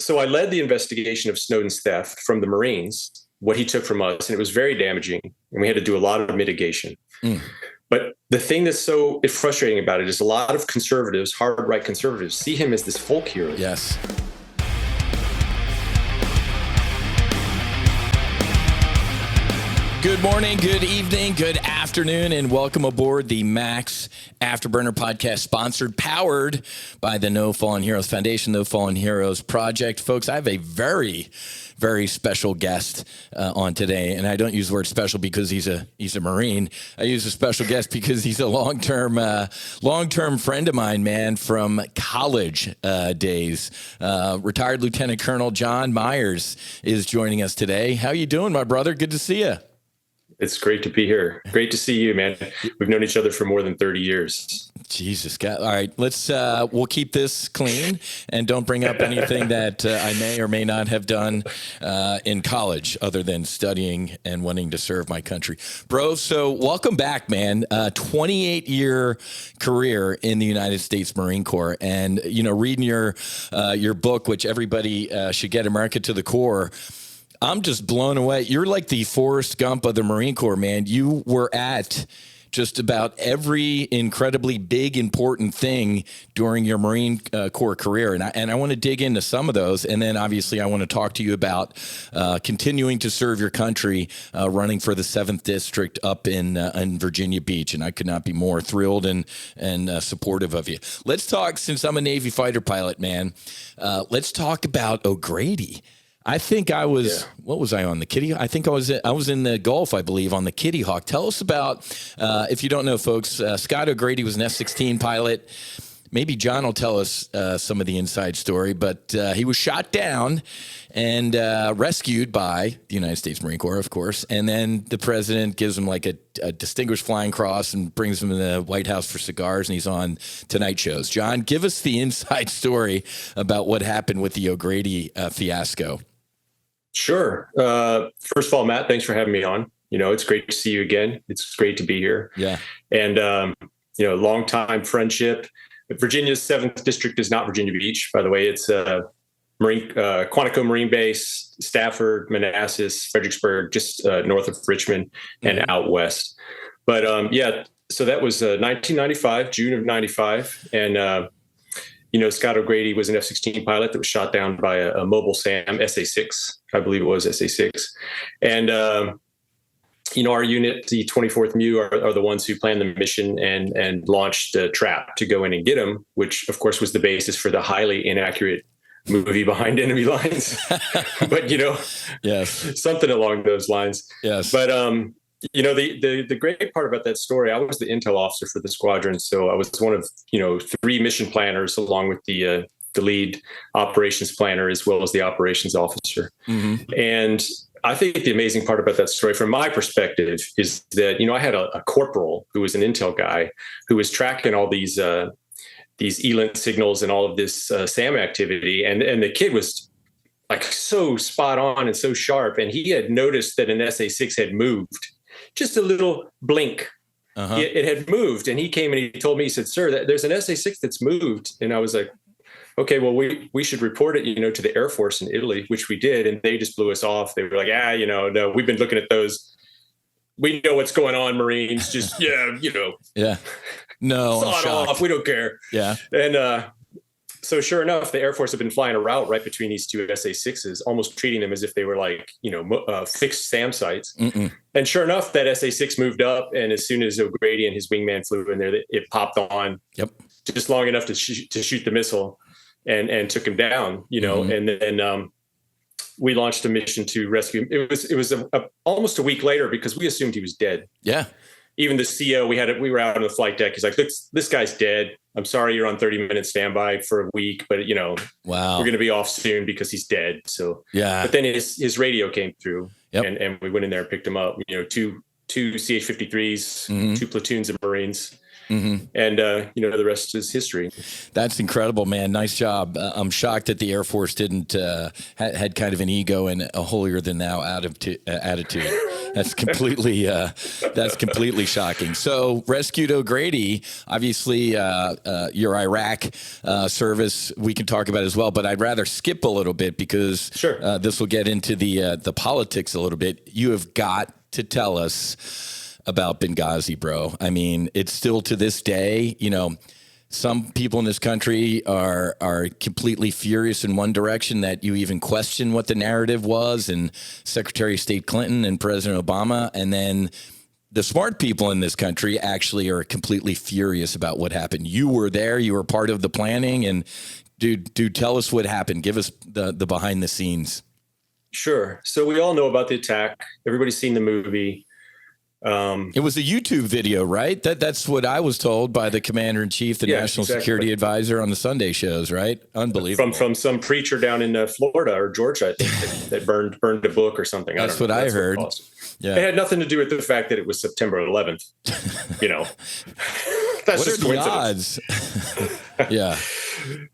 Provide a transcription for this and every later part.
So I led the investigation of Snowden's theft from the Marines, what he took from us, and it was very damaging, and we had to do a lot of mitigation. But the thing that's so frustrating about it is a lot of conservatives, hard right conservatives, see him as this folk hero. Yes. Good morning, good evening, good afternoon, and welcome aboard the Max Afterburner podcast, powered by the No Fallen Heroes Foundation, No Fallen Heroes Project. Folks, I have a very special guest on today, and I don't use the word special because he's a Marine. I use a special guest because he's a long-term friend of mine, man, from college days. Retired Lieutenant Colonel Jon Myers is joining us today. How you doing, my brother? Good to see you. It's great to be here. Great to see you, man. We've known each other for more than 30 years. Jesus, God. All right, we'll keep this clean and don't bring up anything that I may or may not have done in college other than studying and wanting to serve my country. Bro, so welcome back, man. 28-year career in the United States Marine Corps. And, you know, reading your book, which everybody should get, America to the Core, I'm just blown away. You're like the Forrest Gump of the Marine Corps, man. You were at just about every incredibly big, important thing during your Marine Corps career. And I want to dig into some of those. And then obviously I want to talk to you about continuing to serve your country, running for the 7th District up in Virginia Beach. And I could not be more thrilled and supportive of you. Let's talk, since I'm a Navy fighter pilot, man, let's talk about O'Grady. I think I was, what was I on, the Kitty? I think I was in the Gulf, I believe, on the Kitty Hawk. Tell us about, if you don't know, folks, Scott O'Grady was an F-16 pilot. Maybe John will tell us some of the inside story, but he was shot down and rescued by the United States Marine Corps, of course. And then the president gives him like a Distinguished Flying Cross and brings him to the White House for cigars, and he's on Tonight shows. John, give us the inside story about what happened with the O'Grady fiasco. Sure. First of all, Matt, thanks for having me on. You know, it's great to see you again. It's great to be here. Yeah. And, long time friendship. Virginia's 7th District is not Virginia Beach, by the way. It's Quantico Marine Base, Stafford, Manassas, Fredericksburg, just north of Richmond and out west. But so that was 1995, June of 95. And, Scott O'Grady was an F-16 pilot that was shot down by a mobile SAM, SA-6, I believe it was SA-6. And, our unit, the 24th MEU, are the ones who planned the mission and launched a trap to go in and get him, which, of course, was the basis for the highly inaccurate movie Behind Enemy Lines. But, yes, something along those lines. Yes. But, the great part about that story, I was the intel officer for the squadron. So I was one of, 3 mission planners along with the lead operations planner, as well as the operations officer. Mm-hmm. And I think the amazing part about that story from my perspective is that, I had a corporal who was an intel guy who was tracking all these ELINT signals and all of this SAM activity. And the kid was like so spot on and so sharp. And he had noticed that an SA-6 had moved. Just a little blink. Uh-huh. It had moved, and he came and he told me, he said, "Sir, there's an SA-6 that's moved." And I was like, "Okay, well, we should report it, to the Air Force in Italy," which we did, and they just blew us off. They were like, no, we've been looking at those. We know what's going on, Marines. Just yeah, no, saw it off. We don't care. Yeah, and so sure enough, the Air Force had been flying a route right between these two SA-6s, almost treating them as if they were like, fixed SAM sites. Mm-mm. And sure enough, that SA-6 moved up. And as soon as O'Grady and his wingman flew in there, it popped on. Yep. Just long enough to shoot the missile and took him down, Mm-hmm. And then we launched a mission to rescue him. It was almost a week later because we assumed he was dead. Yeah. Even the CO, we were out on the flight deck. He's like, this guy's dead. I'm sorry you're on 30-minute standby for a week, but wow, we're going to be off soon because he's dead. So yeah. But then his radio came through, yep. and we went in there and picked him up. Two CH-53s, mm-hmm. 2 platoons of Marines, And, the rest is history. That's incredible, man. Nice job. I'm shocked that the Air Force didn't had kind of an ego and a holier than thou attitude. That's completely shocking. So rescued O'Grady, obviously your Iraq service we can talk about as well, but I'd rather skip a little bit because this will get into the politics a little bit. You have got to tell us about Benghazi, bro. I mean, it's still to this day, some people in this country are completely furious in one direction, that you even question what the narrative was, and Secretary of State Clinton and President Obama. And then the smart people in this country actually are completely furious about what happened. You were there. You were part of the planning. And dude, tell us what happened. Give us the behind the scenes. Sure. So we all know about the attack. Everybody's seen the movie. It was a YouTube video, right? That's what I was told by the commander in chief, the national security advisor on the Sunday shows, right? Unbelievable. From some preacher down in Florida or Georgia, I think, that burned a book or something. That's what I heard. Yeah. It had nothing to do with the fact that it was September 11th. That's what just are the odds? Yeah.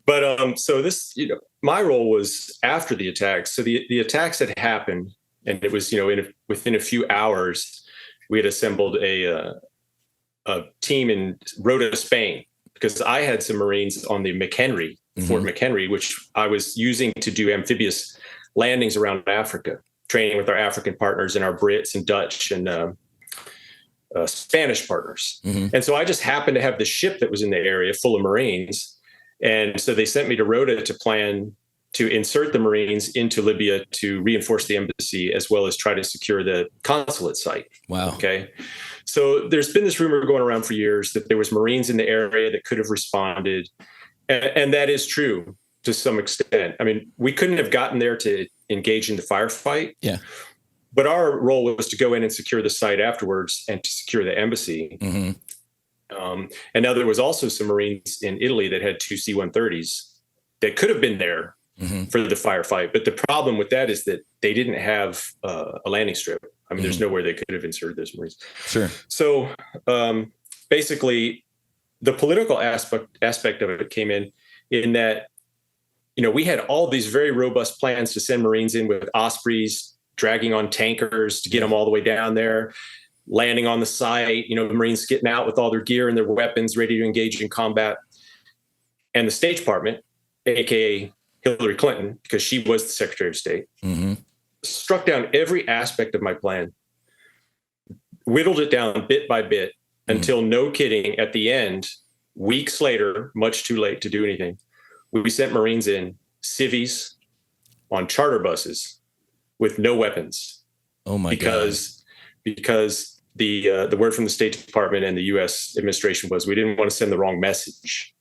But so this, my role was after the attack. So the attacks had happened, and it was, within a few hours, we had assembled a team in Rota, Spain, because I had some Marines on the McHenry, Fort McHenry, which I was using to do amphibious landings around Africa, training with our African partners and our Brits and Dutch and Spanish partners. And so I just happened to have the ship that was in the area full of Marines. And so they sent me to Rota to plan to insert the Marines into Libya to reinforce the embassy, as well as try to secure the consulate site. Wow. Okay. So there's been this rumor going around for years that there was Marines in the area that could have responded. And that is true to some extent. I mean, we couldn't have gotten there to engage in the firefight. Yeah. But our role was to go in and secure the site afterwards and to secure the embassy. And now there was also some Marines in Italy that had 2 C-130s that could have been there for the firefight. But the problem with that is that they didn't have a landing strip. I mean, there's nowhere they could have inserted those Marines. Sure. So basically, the political aspect of it came in that, we had all these very robust plans to send Marines in with Ospreys, dragging on tankers to get them all the way down there, landing on the site, the Marines getting out with all their gear and their weapons, ready to engage in combat. And the State Department, AKA Hillary Clinton, because she was the Secretary of State, struck down every aspect of my plan, whittled it down bit by bit until, no kidding, at the end, weeks later, much too late to do anything, we sent Marines in, civvies, on charter buses with no weapons. Oh my God. Because the word from the State Department and the U.S. administration was, we didn't want to send the wrong message,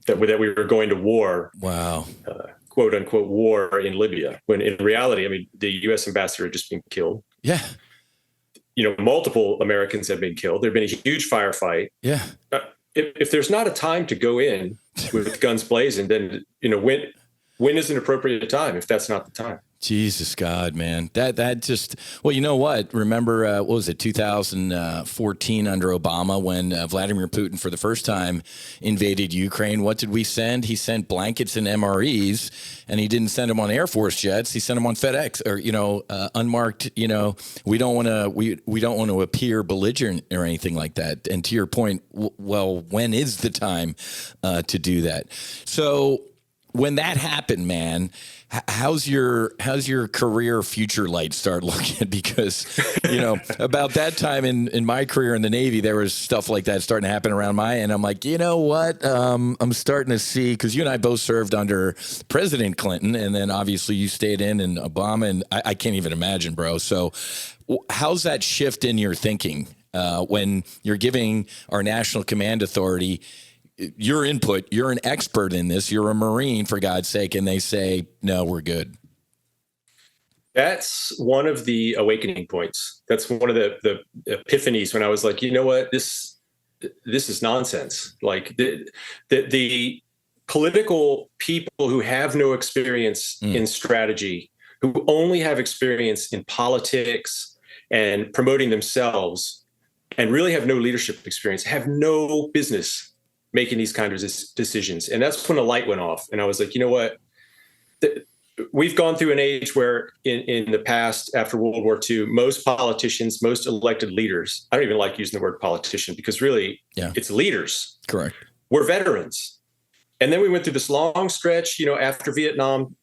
that we were going to war. Wow. Quote unquote war in Libya, when in reality, I mean, the U.S. ambassador had just been killed. Yeah. Multiple Americans have been killed. There'd been a huge firefight. Yeah. If there's not a time to go in with guns blazing, then, when is an appropriate time if that's not the time? Jesus God, man. That just, well, you know what? Remember, what was it, 2014 under Obama when Vladimir Putin for the first time invaded Ukraine? What did we send? He sent blankets and MREs, and he didn't send them on Air Force jets. He sent them on FedEx or, unmarked, we don't want to appear belligerent or anything like that. And to your point, well, when is the time to do that? So when that happened, man, how's your career future light start looking? Because, about that time in my career in the Navy, there was stuff like that starting to happen around my end. I'm like, you know what? I'm starting to see, because you and I both served under President Clinton, and then obviously you stayed in Obama, and I can't even imagine, bro. So how's that shift in your thinking when you're giving our National Command Authority your input? You're an expert in this. You're a Marine, for God's sake. And they say, no, we're good. That's one of the awakening points. That's one of the epiphanies when I was like, you know what, this is nonsense. Like the political people who have no experience in strategy, who only have experience in politics and promoting themselves, and really have no leadership experience, have no business making these kinds of decisions. And that's when the light went off. And I was like, you know what? We've gone through an age where in the past, after World War II, most politicians, most elected leaders, I don't even like using the word politician because really it's leaders. Correct. We're veterans. And then we went through this long stretch, after Vietnam,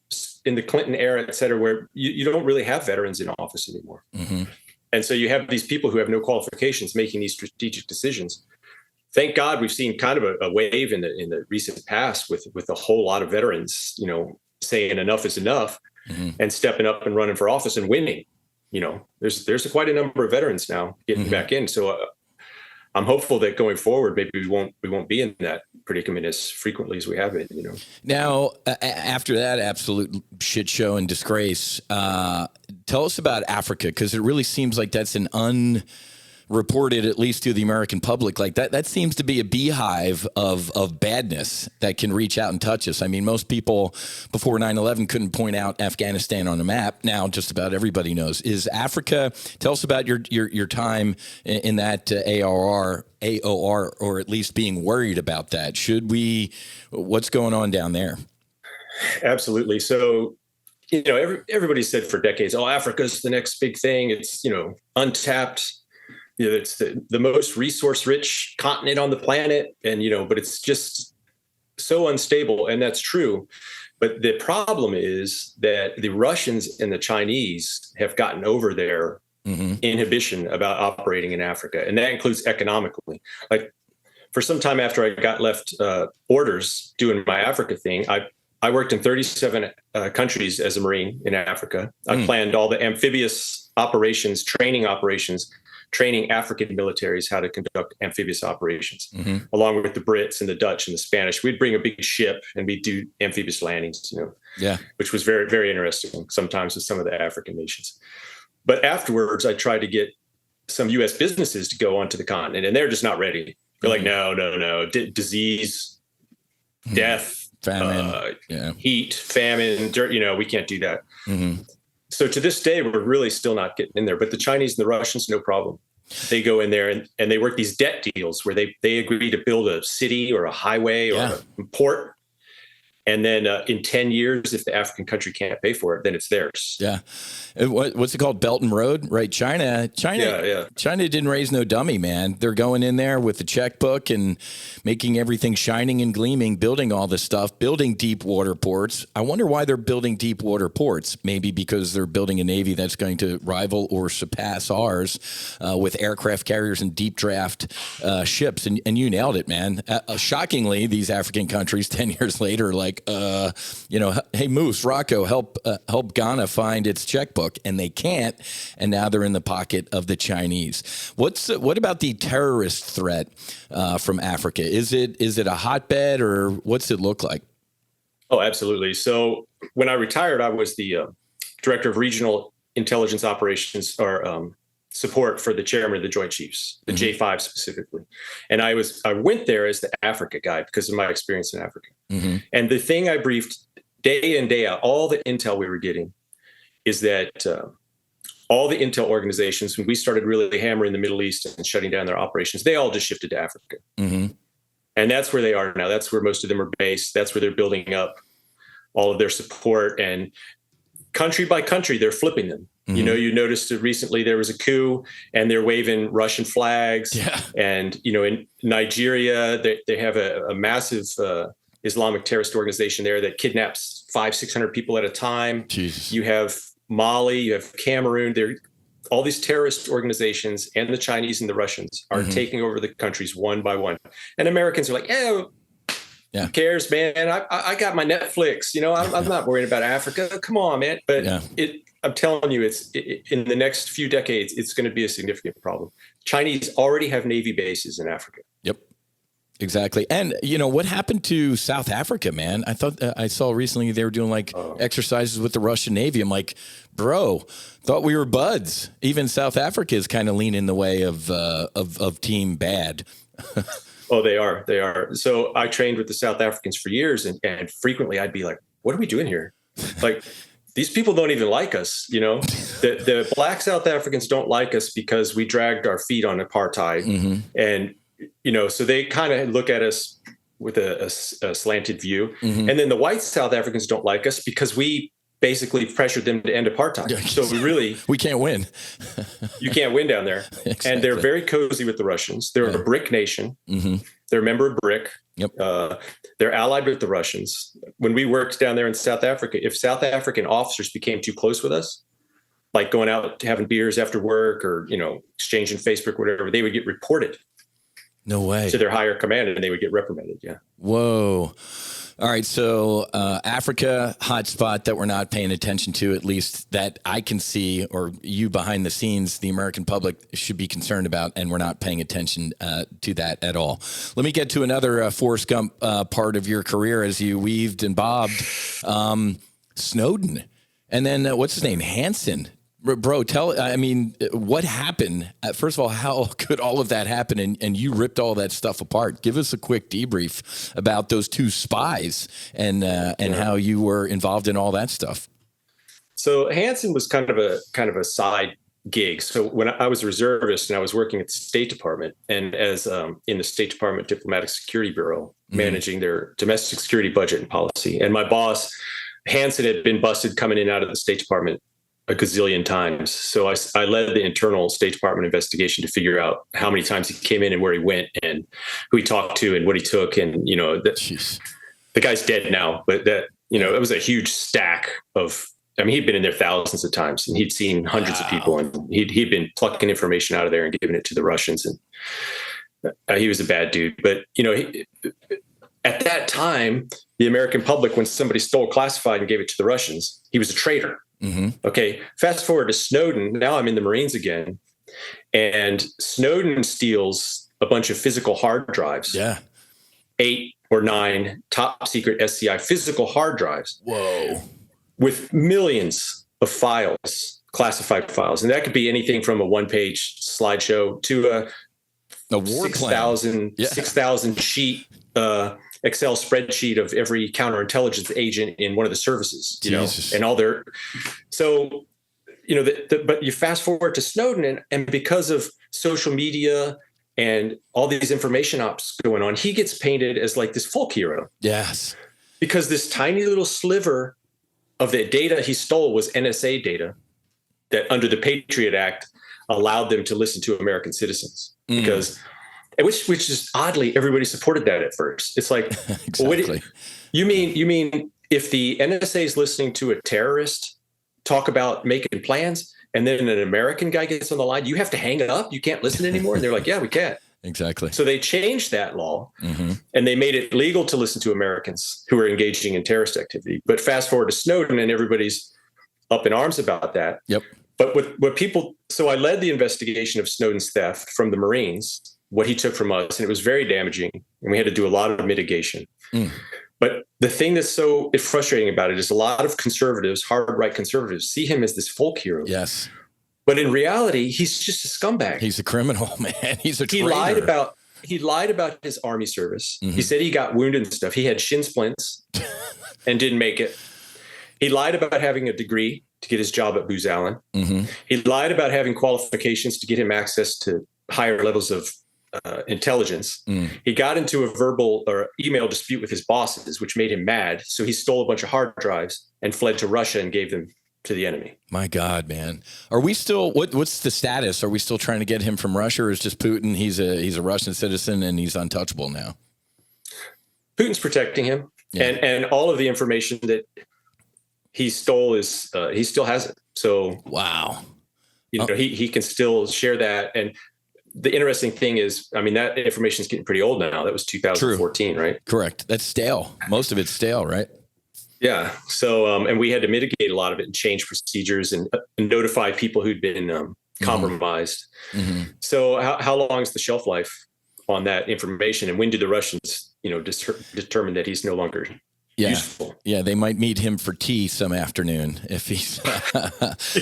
in the Clinton era, et cetera, where you don't really have veterans in office anymore. Mm-hmm. And so you have these people who have no qualifications making these strategic decisions. Thank God we've seen kind of a wave in the recent past with a whole lot of veterans, saying enough is enough and stepping up and running for office and winning. There's quite a number of veterans now getting back in. So I'm hopeful that going forward, maybe we won't be in that predicament as frequently as we have been. Now, after that absolute shit show and disgrace, tell us about Africa, because it really seems like that's an unreported, at least to the American public, like that seems to be a beehive of badness that can reach out and touch us. I mean, most people before 9/11 couldn't point out Afghanistan on a map. Now just about everybody knows. Is Africa, tell us about your time in that AOR, or at least being worried about that. What's going on down there? Absolutely. So, everybody said for decades, Africa's the next big thing. It's, untapped. It's the most resource-rich continent on the planet, and but it's just so unstable, and that's true. But the problem is that the Russians and the Chinese have gotten over their inhibition about operating in Africa, and that includes economically. Like for some time after I got left orders doing my Africa thing, I worked in 37 countries as a Marine in Africa. I planned all the amphibious operations, training African militaries how to conduct amphibious operations, along with the Brits and the Dutch and the Spanish. We'd bring a big ship and we'd do amphibious landings, which was very, very interesting sometimes with some of the African nations. But afterwards, I tried to get some U.S. businesses to go onto the continent, and they're just not ready. They're like, no, disease, death, famine, heat, famine, dirt, we can't do that. So to this day, we're really still not getting in there. But the Chinese and the Russians, no problem. They go in there and they work these debt deals where they agree to build a city or a highway or a port. And then in 10 years, if the African country can't pay for it, then it's theirs. Yeah. What's it called? Belt and Road, right? China didn't raise no dummy, man. They're going in there with the checkbook and making everything shining and gleaming, building all this stuff, building deep water ports. I wonder why they're building deep water ports. Maybe because they're building a Navy that's going to rival or surpass ours with aircraft carriers and deep draft ships. And you nailed it, man. Shockingly, these African countries 10 years later are like, hey, Moose, Rocco, help Ghana find its checkbook, and they can't, and now they're in the pocket of the Chinese. What about the terrorist threat from Africa? Is it a hotbed, or what's it look like? Oh, absolutely. So when I retired, I was the director of regional intelligence operations or support for the chairman of the Joint Chiefs, the J5 specifically. And I went there as the Africa guy because of my experience in Africa. And the thing I briefed day in, day out, all the intel we were getting is that all the intel organizations, when we started really hammering the Middle East and shutting down their operations, they all just shifted to Africa. And that's where they are now. That's where most of them are based. That's where they're building up all of their support. And country by country, they're flipping them. You noticed that recently there was a coup and they're waving Russian flags. Yeah. And, in Nigeria, they have a massive Islamic terrorist organization there that kidnaps 500-600 people at a time. Jesus. You have Mali, you have Cameroon. All these terrorist organizations and the Chinese and the Russians are taking over the countries one by one. And Americans are like, who cares, man? I got my Netflix. I'm not worried about Africa. Come on, man. But I'm telling you, in the next few decades, it's going to be a significant problem. Chinese already have Navy bases in Africa. Yep. Exactly. And, what happened to South Africa, man? I thought I saw recently they were doing exercises with the Russian Navy. I'm like, bro, thought we were buds. Even South Africa is kind of leaning the way of team bad. Oh, they are. They are. So I trained with the South Africans for years, and frequently I'd be like, what are we doing here? Like, these people don't even like us. The black South Africans don't like us because we dragged our feet on apartheid. Mm-hmm. And, so they kind of look at us with a slanted view. Mm-hmm. And then the white South Africans don't like us because we basically pressured them to end apartheid. So we can't win. You can't win down there. Exactly. And they're very cozy with the Russians. They're a BRIC nation. Mm-hmm. They're a member of BRIC. Yep. They're allied with the Russians. When we worked down there in South Africa, if South African officers became too close with us, like going out having beers after work or, exchanging Facebook, whatever, they would get reported. No way. To their higher command, and they would get reprimanded. Yeah. Whoa. All right. So Africa, hotspot that we're not paying attention to, at least that I can see, or you behind the scenes, the American public should be concerned about, and we're not paying attention to that at all. Let me get to another Forrest Gump part of your career as you weaved and bobbed. Snowden. And then what's his name? Hansen. Bro, what happened? First of all, how could all of that happen? And you ripped all that stuff apart. Give us a quick debrief about those two spies and how you were involved in all that stuff. So Hansen was kind of a side gig. So when I was a reservist and I was working at the State Department, and as in the State Department Diplomatic Security Bureau, managing their domestic security budget and policy. And my boss, Hansen, had been busted coming in and out of the State Department a gazillion times. So I led the internal State Department investigation to figure out how many times he came in and where he went and who he talked to and what he took. And, the guy's dead now, but it was a huge stack of, he'd been in there thousands of times and he'd seen hundreds of people, and he'd been plucking information out of there and giving it to the Russians. And he was a bad dude. But, at that time, the American public, when somebody stole classified and gave it to the Russians, he was a traitor. Mm-hmm. Okay. Fast forward to Snowden. Now I'm in the Marines again, and Snowden steals a bunch of physical hard drives. Yeah. 8 or 9 top secret SCI physical hard drives. Whoa. With millions of files, classified files. And that could be anything from a 1-page slideshow to a war 6,000 sheet, Excel spreadsheet of every counterintelligence agent in one of the services, and all their. So, but you fast forward to Snowden, and because of social media and all these information ops going on, he gets painted as like this folk hero. Yes. Because this tiny little sliver of the data he stole was NSA data that under the Patriot Act allowed them to listen to American citizens. Because which is oddly, everybody supported that at first. It's like, exactly. You mean if the NSA is listening to a terrorist talk about making plans, and then an American guy gets on the line, you have to hang up? You can't listen anymore? And they're like, yeah, we can. Exactly. So they changed that law, and they made it legal to listen to Americans who are engaging in terrorist activity. But fast forward to Snowden, and everybody's up in arms about that. Yep. But so I led the investigation of Snowden's theft from the Marines, what he took from us, and it was very damaging, and we had to do a lot of mitigation. But the thing that's so frustrating about it is a lot of conservatives, hard right conservatives, see him as this folk hero. Yes. But in reality, he's just a scumbag. He's a criminal, man. He's a traitor. He lied about his army service. He said he got wounded and stuff. He had shin splints and didn't make it. He lied about having a degree to get his job at Booz Allen. He lied about having qualifications to get him access to higher levels of intelligence. He got into a verbal or email dispute with his bosses, which made him mad. So he stole a bunch of hard drives and fled to Russia and gave them to the enemy. My God, man. Are we still, what's the status? Are we still trying to get him from Russia, or is just Putin? He's a Russian citizen and he's untouchable now. Putin's protecting him. Yeah. And all of the information that he stole is, he still has it. So, wow. He can still share that. And the interesting thing is, that information is getting pretty old now. That was 2014, True. Right? Correct. That's stale. Most of it's stale, right? Yeah. So, and we had to mitigate a lot of it and change procedures and notify people who'd been compromised. So how long is the shelf life on that information? And when do the Russians, determine that he's no longer useful. Yeah, they might meet him for tea some afternoon if he's.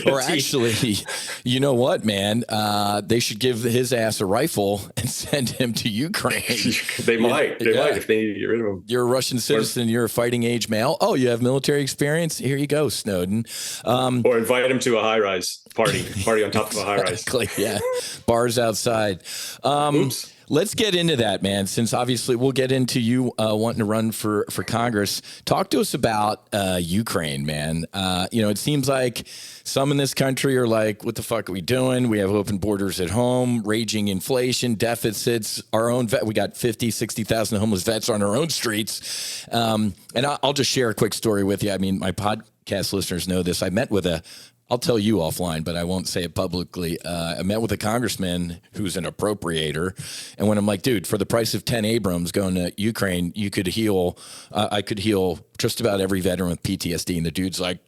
Or actually, you know what, man? They should give his ass a rifle and send him to Ukraine. They might if they need to get rid of him. You're a Russian citizen. You're a fighting age male. Oh, you have military experience? Here you go, Snowden. Or invite him to a high-rise party on top of a high-rise. Exactly, yeah. Bars outside. Oops. Let's get into that, man, since obviously we'll get into you wanting to run for Congress. Talk to us about Ukraine, man. It seems like some in this country are like, what the fuck are we doing? We have open borders at home, raging inflation, deficits, our own we got 50, 60,000 homeless vets on our own streets. And I'll just share a quick story with you. I mean, my podcast listeners know this. I met with I'll tell you offline, but I won't say it publicly. I met with a congressman who's an appropriator. And when I'm like, dude, for the price of 10 Abrams going to Ukraine, you could heal, I could heal just about every veteran with PTSD. And the dude's like,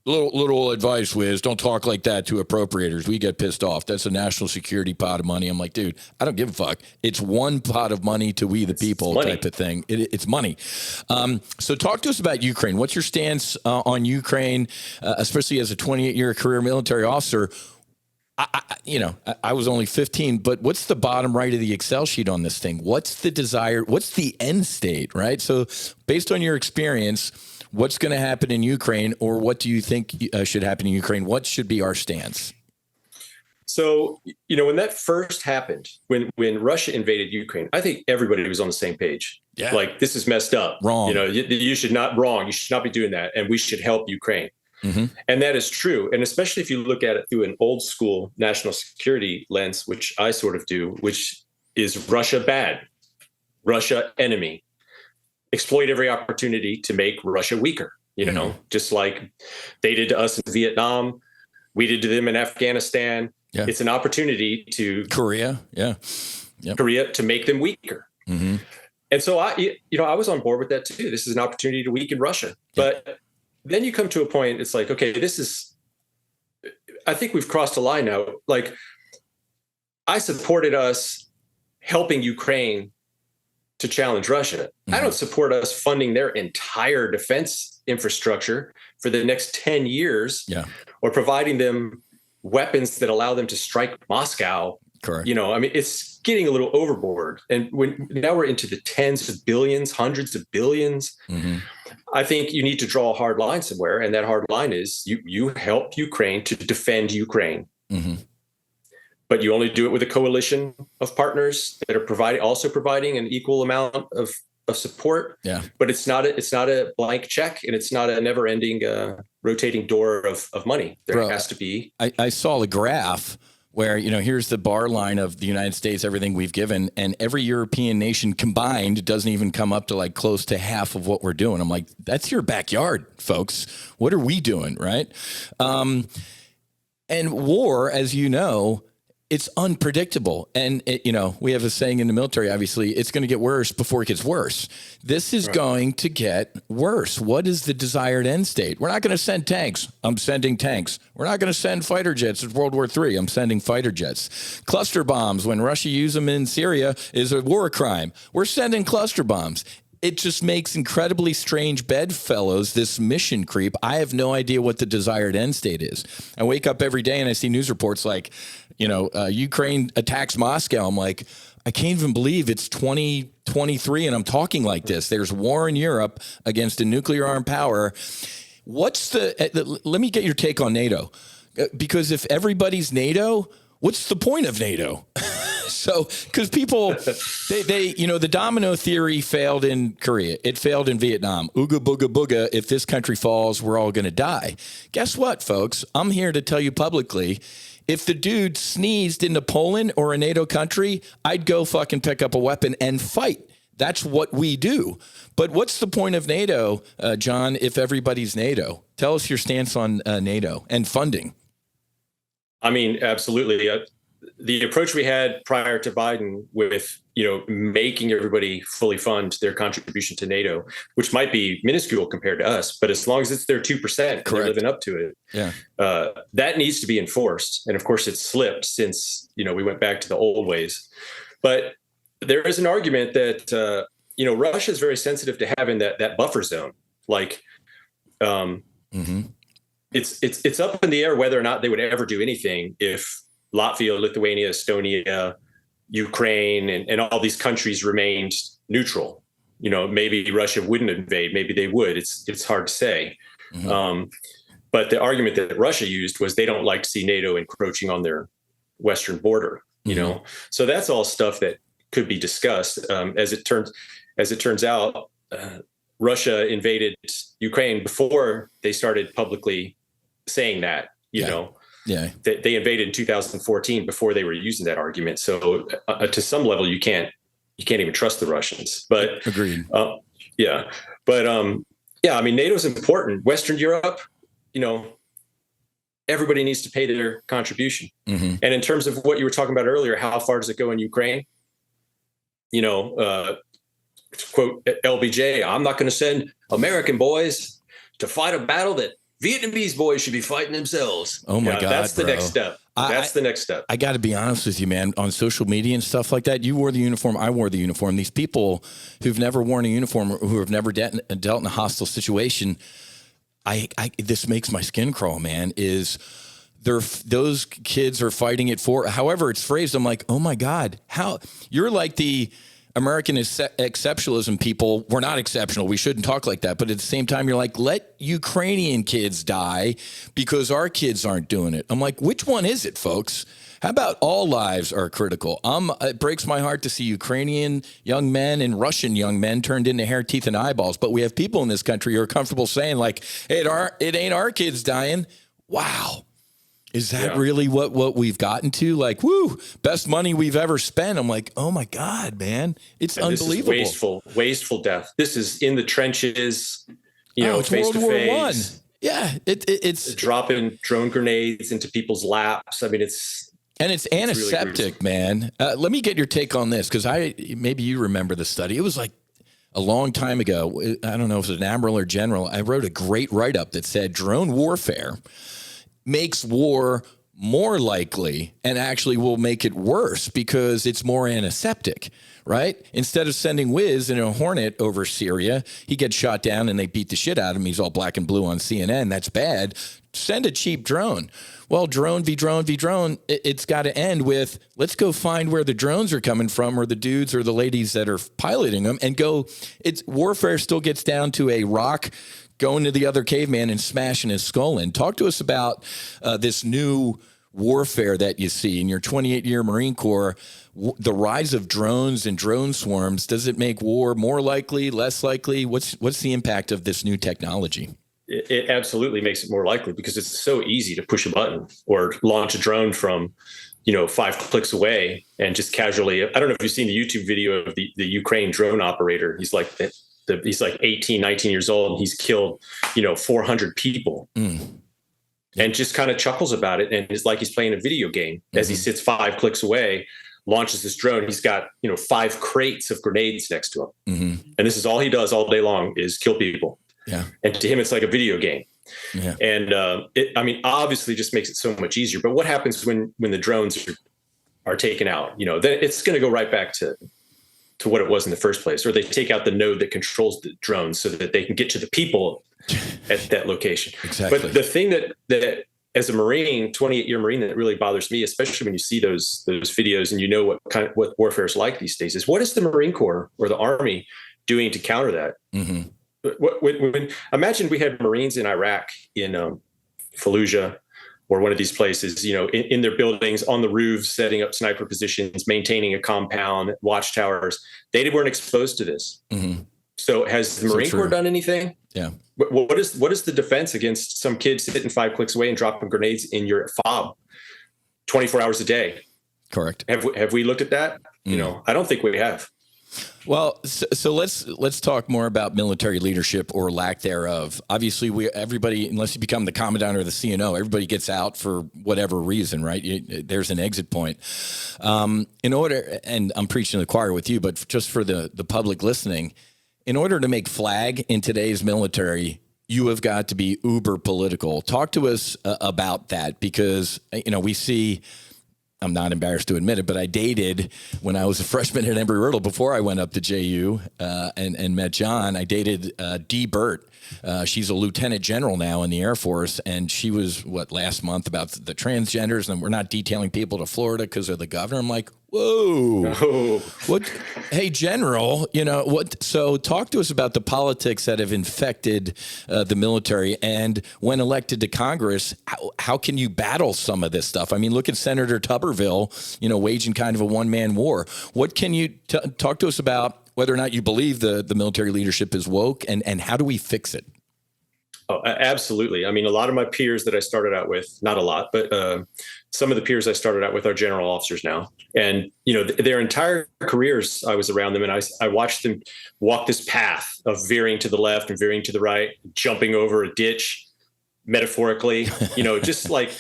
little advice, Whiz, don't talk like that to appropriators. We get pissed off. That's a national security pot of money. I'm like, dude, I don't give a fuck. It's one pot of money to we the people type of thing. It's money. So talk to us about Ukraine. What's your stance on Ukraine, especially as a 28-year career military officer? I was only 15, but what's the bottom right of the Excel sheet on this thing? What's the end state, right? So based on your experience, what's going to happen in Ukraine, or what do you think should happen in Ukraine? What should be our stance? So, when that first happened, when Russia invaded Ukraine, I think everybody was on the same page. Yeah. Like, this is messed up. Wrong. You should not be doing that. And we should help Ukraine. Mm-hmm. And that is true. And especially if you look at it through an old school national security lens, which I sort of do, which is Russia bad, Russia enemy. Exploit every opportunity to make Russia weaker, just like they did to us in Vietnam, we did to them in Afghanistan. Yeah. It's an opportunity to Korea to make them weaker. Mm-hmm. And so I was on board with that too. This is an opportunity to weaken Russia. But then you come to a point, it's like, okay, I think we've crossed a line now. Like, I supported us helping Ukraine to challenge Russia. Mm-hmm. I don't support us funding their entire defense infrastructure for the next 10 years or providing them weapons that allow them to strike Moscow. Correct. It's getting a little overboard. And now we're into the tens of billions, hundreds of billions. Mm-hmm. I think you need to draw a hard line somewhere. And that hard line is you help Ukraine to defend Ukraine. Mm-hmm. But you only do it with a coalition of partners that are providing an equal amount of support. Yeah. But it's not a blank check, and it's not a never-ending rotating door of money. There has to be. I saw a graph where, here's the bar line of the United States, everything we've given, and every European nation combined doesn't even come up to like close to half of what we're doing. I'm like, that's your backyard, folks. What are we doing, right? And war, as you know, it's unpredictable. And, we have a saying in the military, obviously, it's going to get worse before it gets worse. This is going to get worse. What is the desired end state? We're not going to send tanks. I'm sending tanks. We're not going to send fighter jets. It's World War III. I'm sending fighter jets. Cluster bombs, when Russia used them in Syria, is a war crime. We're sending cluster bombs. It just makes incredibly strange bedfellows, this mission creep. I have no idea what the desired end state is. I wake up every day and I see news reports like, Ukraine attacks Moscow. I'm like, I can't even believe it's 2023 and I'm talking like this. There's war in Europe against a nuclear armed power. Let me get your take on NATO. Because if everybody's NATO, what's the point of NATO? So, because people, the domino theory failed in Korea. It failed in Vietnam. Ooga booga booga. If this country falls, we're all going to die. Guess what, folks? I'm here to tell you publicly, if the dude sneezed into Poland or a NATO country, I'd go fucking pick up a weapon and fight. That's what we do. But what's the point of NATO, John, if everybody's NATO? Tell us your stance on NATO and funding. I mean, absolutely. The approach we had prior to Biden with, making everybody fully fund their contribution to NATO, which might be minuscule compared to us, but as long as it's their 2%, they're living up to it. That needs to be enforced. And of course, it's slipped since, we went back to the old ways. But there is an argument that Russia is very sensitive to having that buffer zone. Like, it's up in the air whether or not they would ever do anything if Latvia, Lithuania, Estonia, Ukraine, and all these countries remained neutral. Maybe Russia wouldn't invade. Maybe they would. It's hard to say. But the argument that Russia used was they don't like to see NATO encroaching on their western border. So that's all stuff that could be discussed. As it turns out, Russia invaded Ukraine before they started publicly saying that. They invaded in 2014 before they were using that argument. So to some level, you can't even trust the Russians. But agreed. NATO's important. Western Europe, everybody needs to pay their contribution. And in terms of what you were talking about earlier, how far does it go in Ukraine? Quote LBJ, I'm not going to send American boys to fight a battle that Vietnamese boys should be fighting themselves. Oh my God, that's the next step. That's the next step. I got to be honest with you, man. On social media and stuff like that, you wore the uniform. I wore the uniform. These people who've never worn a uniform, who have never dealt in a hostile situation, this makes my skin crawl, man. Those kids are fighting it for, however it's phrased. I'm like, oh my God, how you're like the American exceptionalism people. We're not exceptional. We shouldn't talk like that. But at the same time, you're like, let Ukrainian kids die because our kids aren't doing it. I'm like, which one is it, folks? How about all lives are critical? It breaks my heart to see Ukrainian young men and Russian young men turned into hair, teeth, and eyeballs. But we have people in this country who are comfortable saying like, hey, it ain't our kids dying. Wow. Is that really what we've gotten to? Like, woo, best money we've ever spent. I'm like, oh my God, man. It's unbelievable. This is wasteful death. This is in the trenches, it's face World to War face. I. Yeah. It's dropping drone grenades into people's laps. I mean, it's antiseptic, really, man. Let me get your take on this, because maybe you remember the study. It was like a long time ago. I don't know if it was an admiral or general. I wrote a great write-up that said drone warfare makes war more likely and actually will make it worse because it's more antiseptic, right? Instead of sending Whiz in a Hornet over Syria, he gets shot down and they beat the shit out of him. He's all black and blue on CNN. That's bad. Send a cheap drone. Well, drone v drone v drone, it's got to end with, let's go find where the drones are coming from, or the dudes or the ladies that are piloting them, and go. Warfare still gets down to a rock going to the other caveman and smashing his skull in. Talk to us about this new warfare that you see in your 28-year Marine Corps, the rise of drones and drone swarms. Does it make war more likely, less likely? What's the impact of this new technology? It absolutely makes it more likely, because it's so easy to push a button or launch a drone from 5 clicks away and just casually. I don't know if you've seen the YouTube video of the Ukraine drone operator. He's like he's like 18, 19 years old, and he's killed, 400 people and just kind of chuckles about it. And it's like he's playing a video game as he sits 5 clicks away, launches this drone. He's got, 5 crates of grenades next to him. And this is all he does all day long is kill people. Yeah. And to him, it's like a video game. Yeah. And obviously just makes it so much easier. But what happens when the drones are taken out? Then it's going to go right back to what it was in the first place, or they take out the node that controls the drones so that they can get to the people at that location. Exactly. But the thing that as a Marine, 28-year Marine, that really bothers me, especially when you see those videos and what warfare is like these days, is what is the Marine Corps or the Army doing to counter that? Imagine we had Marines in Iraq, in Fallujah, or one of these places, in their buildings, on the roofs, setting up sniper positions, maintaining a compound, watchtowers. They weren't exposed to this. So has the Marine Corps done anything? Yeah. What is the defense against some kids sitting 5 clicks away and dropping grenades in your fob 24 hours a day? Correct. Have we looked at that? I don't think we have. Well, so let's talk more about military leadership, or lack thereof. Obviously, everybody, unless you become the commandant or the CNO, everybody gets out for whatever reason, right? There's an exit point. In order, and I'm preaching to the choir with you, but just for the public listening, in order to make flag in today's military, you have got to be uber political. Talk to us about that, because we see. I'm not embarrassed to admit it, but I dated when I was a freshman at Embry-Riddle before I went up to JU and met Jon. I dated Dee Burt. She's a lieutenant general now in the Air Force, and she was, last month about the transgenders, and we're not detailing people to Florida because of the governor. I'm like, whoa. Oh. What? Hey, General, what? So talk to us about the politics that have infected the military, and when elected to Congress, how can you battle some of this stuff? I mean, look at Senator Tuberville, waging kind of a one-man war. What can you talk to us about whether or not you believe the military leadership is woke, and how do we fix it? Oh, absolutely. I mean, a lot of my peers that I started out with, not a lot, but some of the peers I started out with are general officers now. And, their entire careers, I was around them, and I watched them walk this path of veering to the left and veering to the right, jumping over a ditch, metaphorically, just like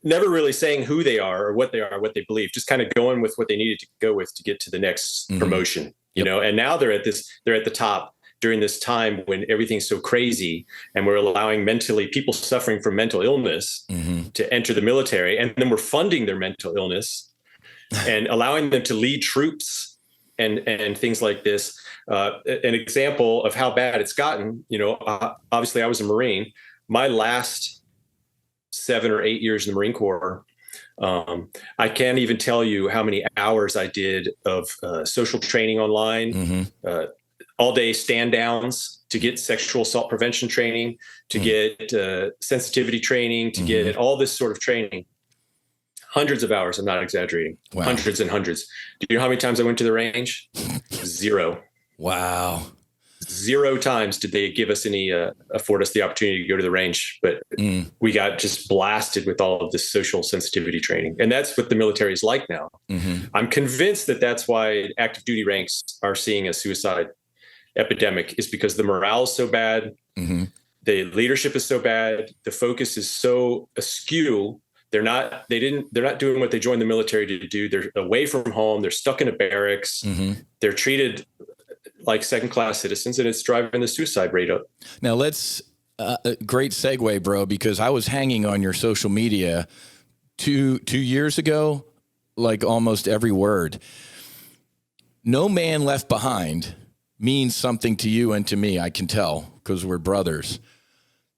never really saying who they are or what they are, what they believe, just kind of going with what they needed to go with to get to the next promotion, and now they're at the top during this time when everything's so crazy, and we're allowing people suffering from mental illness to enter the military. And then we're funding their mental illness and allowing them to lead troops and things like this. An example of how bad it's gotten, obviously I was a Marine. My last 7 or 8 years in the Marine Corps, I can't even tell you how many hours I did of social training online, all day stand downs to get sexual assault prevention training, to get sensitivity training, to get all this sort of training. Hundreds of hours. I'm not exaggerating. Wow. Hundreds and hundreds. Do you know how many times I went to the range? 0. Wow. 0 times did they give us afford us the opportunity to go to the range, but we got just blasted with all of this social sensitivity training. And that's what the military is like now. I'm convinced that that's why active duty ranks are seeing a suicide epidemic, is because the morale is so bad. The leadership is so bad. The focus is so askew. They're not doing what they joined the military to do. They're away from home. They're stuck in a barracks. They're treated like second-class citizens, and it's driving the suicide rate up. Now let's, great segue, bro, because I was hanging on your social media two years ago, like almost every word. No man left behind means something to you and to me, I can tell, because we're brothers.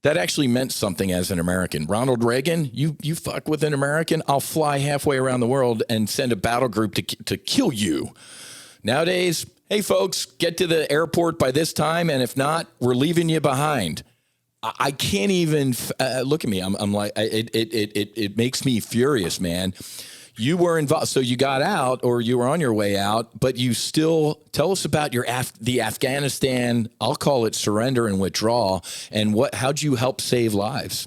That actually meant something as an American. Ronald Reagan, you fuck with an American, I'll fly halfway around the world and send a battle group to kill you. Nowadays, hey folks, get to the airport by this time, and if not, we're leaving you behind. I can't even look at me. I'm like, it makes me furious, man. You were involved, so you got out, or you were on your way out, but you still tell us about the Afghanistan. I'll call it surrender and withdrawal, and how'd you help save lives?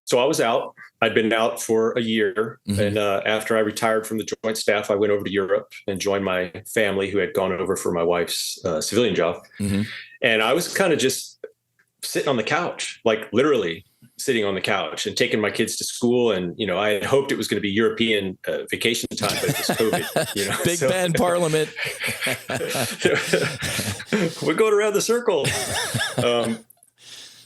So I was out. I'd been out for a year, and after I retired from the Joint Staff, I went over to Europe and joined my family, who had gone over for my wife's civilian job, and I was kind of just sitting on the couch, like literally sitting on the couch, and taking my kids to school. And, I had hoped it was going to be European vacation time, but it was COVID, Big Ben Parliament. We're going around the circle.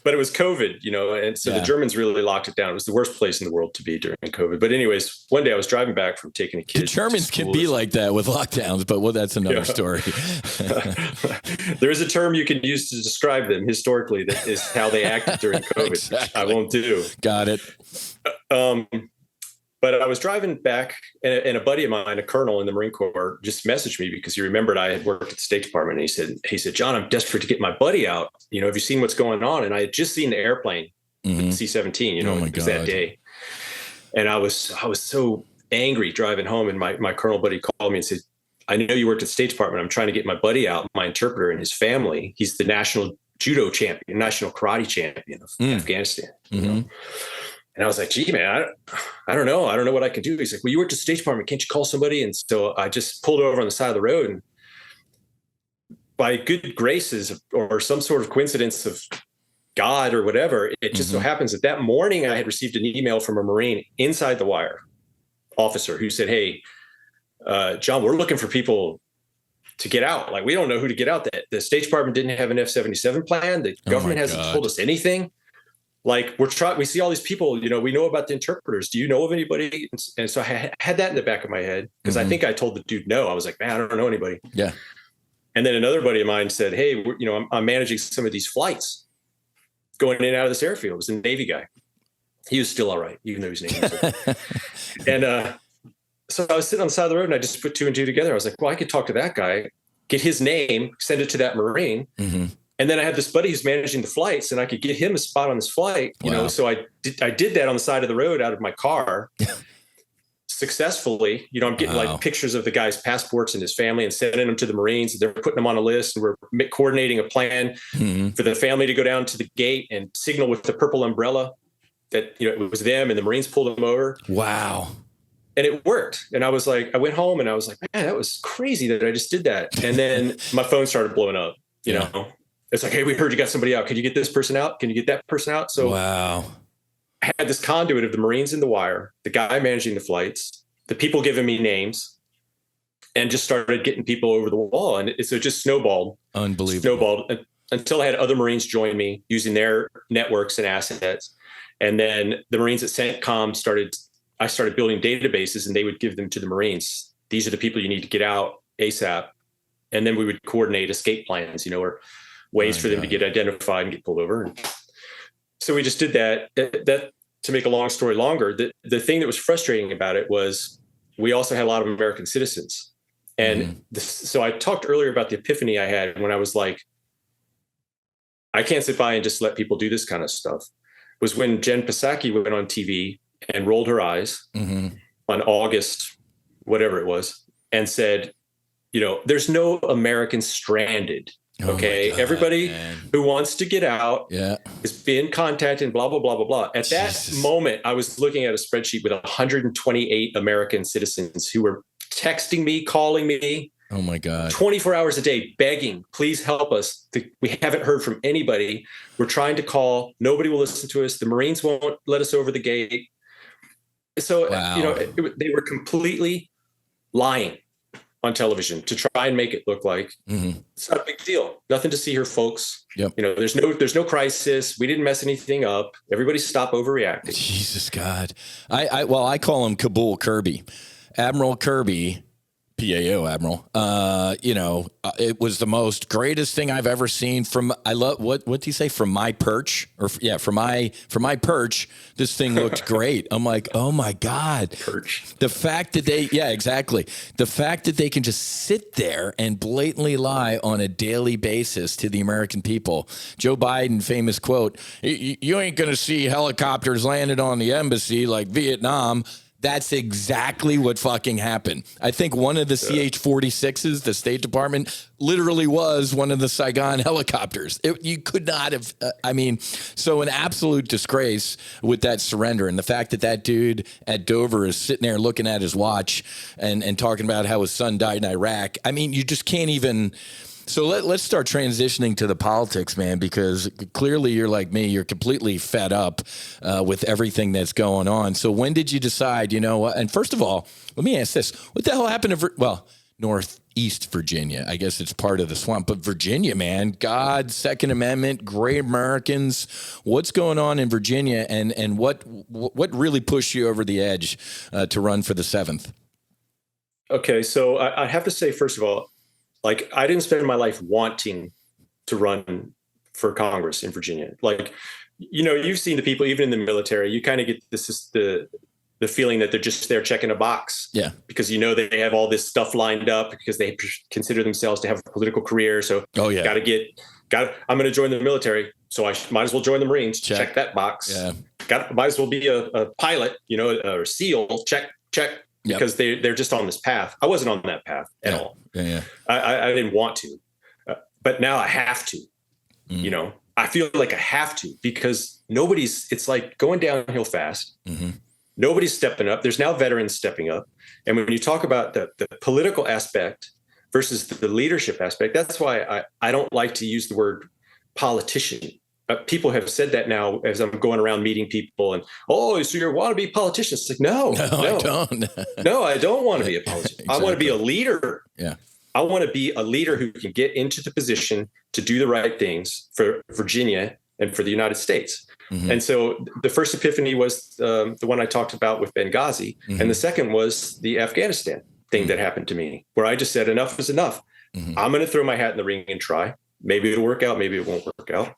But it was COVID, and so the Germans really locked it down. It was the worst place in the world to be during COVID. But anyways, one day I was driving back from taking a kid. The Germans can be like that with lockdowns, but that's another story. There is a term you can use to describe them historically. That is how they acted during COVID. Exactly. I won't do. Got it. But I was driving back, and a buddy of mine, a colonel in the Marine Corps, just messaged me because he remembered I had worked at the State Department. And he said, Jon, I'm desperate to get my buddy out. Have you seen what's going on? And I had just seen the airplane, the C-17, it was that day. And I was so angry driving home. And my colonel buddy called me and said, I know you worked at the State Department. I'm trying to get my buddy out, my interpreter and his family. He's the national judo champion, national karate champion of Afghanistan. And I was like, gee, man, I don't know. I don't know what I can do. He's like, well, you worked at the State Department. Can't you call somebody? And so I just pulled over on the side of the road, and by good graces or some sort of coincidence of God or whatever, it just so happens that morning I had received an email from a Marine inside the wire officer who said, hey, Jon, we're looking for people to get out. Like, we don't know who to get out. The State Department didn't have an F-77 plan. The government hasn't told us anything. like we see all these people, we know about the interpreters. Do you know of anybody? And so I had that in the back of my head because I think I told the dude no. I was like, man, I don't know anybody. Yeah. And then another buddy of mine said, hey, I'm managing some of these flights going in and out of this airfield. It was a Navy guy. He was still all right, even though he was Navy. And so I was sitting on the side of the road and I just put two and two together. I was like, well, I could talk to that guy, get his name, send it to that Marine. Mm-hmm. And then I had this buddy who's managing the flights and I could get him a spot on this flight, so I did that on the side of the road out of my car successfully. I'm getting like pictures of the guy's passports and his family and sending them to the Marines. They're putting them on a list and we're coordinating a plan for the family to go down to the gate and signal with the purple umbrella that, it was them, and the Marines pulled them over. Wow. And it worked. And I was like, I went home and I was like, man, that was crazy that I just did that. And then my phone started blowing up, It's like, hey, we heard you got somebody out. Could you get this person out? Can you get that person out? So wow. I had this conduit of the Marines in the wire, the guy managing the flights, the people giving me names, and just started getting people over the wall. And so it just snowballed. Unbelievable. Snowballed until I had other Marines join me using their networks and assets. And then the Marines at CENTCOM I started building databases and they would give them to the Marines. These are the people you need to get out ASAP. And then we would coordinate escape plans, or ways for them to get identified and get pulled over. So we just did that. That to make a long story longer, the thing that was frustrating about it was we also had a lot of American citizens. And so I talked earlier about the epiphany I had when I was like, I can't sit by and just let people do this kind of stuff. It was when Jen Psaki went on TV and rolled her eyes on August, whatever it was, and said, there's no American stranded. Okay. God, everybody who wants to get out is being contacted and blah, blah, blah, blah, blah. At that moment, I was looking at a spreadsheet with 128 American citizens who were texting me, calling me. Oh my God. 24 hours a day, begging, please help us. We haven't heard from anybody. We're trying to call. Nobody will listen to us. The Marines won't let us over the gate. So, they were completely lying on television to try and make it look like it's not a big deal. Nothing to see here, folks. Yep. There's no crisis. We didn't mess anything up. Everybody stop overreacting. Jesus God. I call him Kabul Kirby. Admiral Kirby, PAO Admiral. It was the most greatest thing I've ever seen from, I love, what did he say? From my perch from my perch, this thing looked great. I'm like, oh my God. Perch. The fact that exactly. The fact that they can just sit there and blatantly lie on a daily basis to the American people. Joe Biden, famous quote, you ain't going to see helicopters landed on the embassy like Vietnam. That's exactly what fucking happened. I think one of the CH-46s, the State Department, literally was one of the Saigon helicopters. You could not have, so an absolute disgrace with that surrender. And the fact that dude at Dover is sitting there looking at his watch and talking about how his son died in Iraq. You just can't even... So let's start transitioning to the politics, man, because clearly you're like me. You're completely fed up with everything that's going on. So when did you decide, and first of all, let me ask this. What the hell happened to, Northeast Virginia? I guess it's part of the swamp, but Virginia, man, God, Second Amendment, great Americans. What's going on in Virginia and what really pushed you over the edge to run for the 7th? Okay, so I have to say, first of all, I didn't spend my life wanting to run for Congress in Virginia. You've seen the people, even in the military, you kind of get the feeling that they're just there checking a box. Yeah. Because, they have all this stuff lined up because they consider themselves to have a political career. So I'm going to join the military. So I might as well join the Marines. Check that box. Yeah. Might as well be a pilot, or SEAL. Check. Because they're just on this path. I wasn't on that path at all. Yeah. I didn't want to, but now I have to. I feel like I have to because it's like going downhill fast. Nobody's stepping up. There's now veterans stepping up. And when you talk about the political aspect versus the leadership aspect, that's why I don't like to use the word politician. People have said that now as I'm going around meeting people and, so you want to be politicians? It's like, no, I don't. No, I don't want to be a politician. Exactly. I want to be a leader. Yeah. I want to be a leader who can get into the position to do the right things for Virginia and for the United States. And so the first epiphany was the one I talked about with Benghazi. And the second was the Afghanistan thing that happened to me, where I just said, enough is enough. I'm going to throw my hat in the ring and try. Maybe it'll work out. Maybe it won't work out.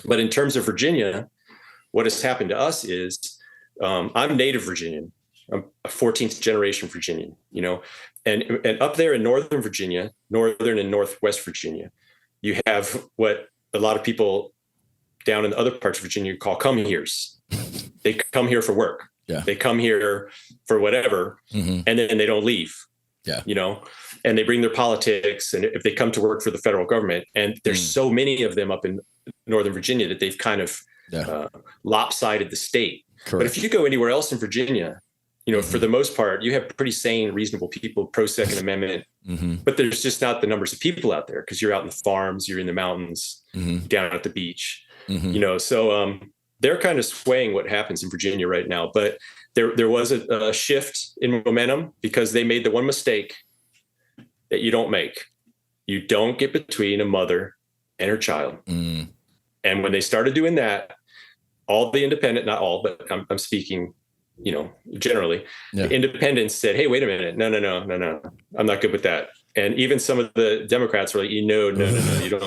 But in terms of Virginia, what has happened to us is I'm native Virginian. I'm a 14th generation Virginian, and up there in Northern Virginia, Northern and Northwest Virginia, you have what a lot of people down in the other parts of Virginia call come-heres. They come here for work. Yeah. They come here for whatever, and then they don't leave. Yeah. And they bring their politics, and if they come to work for the federal government, and there's so many of them up in Northern Virginia that they've kind of lopsided the state. Correct. But if you go anywhere else in Virginia, for the most part, you have pretty sane, reasonable people pro Second Amendment, but there's just not the numbers of people out there because you're out in the farms, you're in the mountains, down at the beach, so they're kind of swaying what happens in Virginia right now. But there was a shift in momentum because they made the one mistake that you don't make. You don't get between a mother and her child. And when they started doing that, all the independent, not all, but I'm speaking, generally, the independents said, hey, wait a minute. No. I'm not good with that. And even some of the Democrats were like, no, you don't.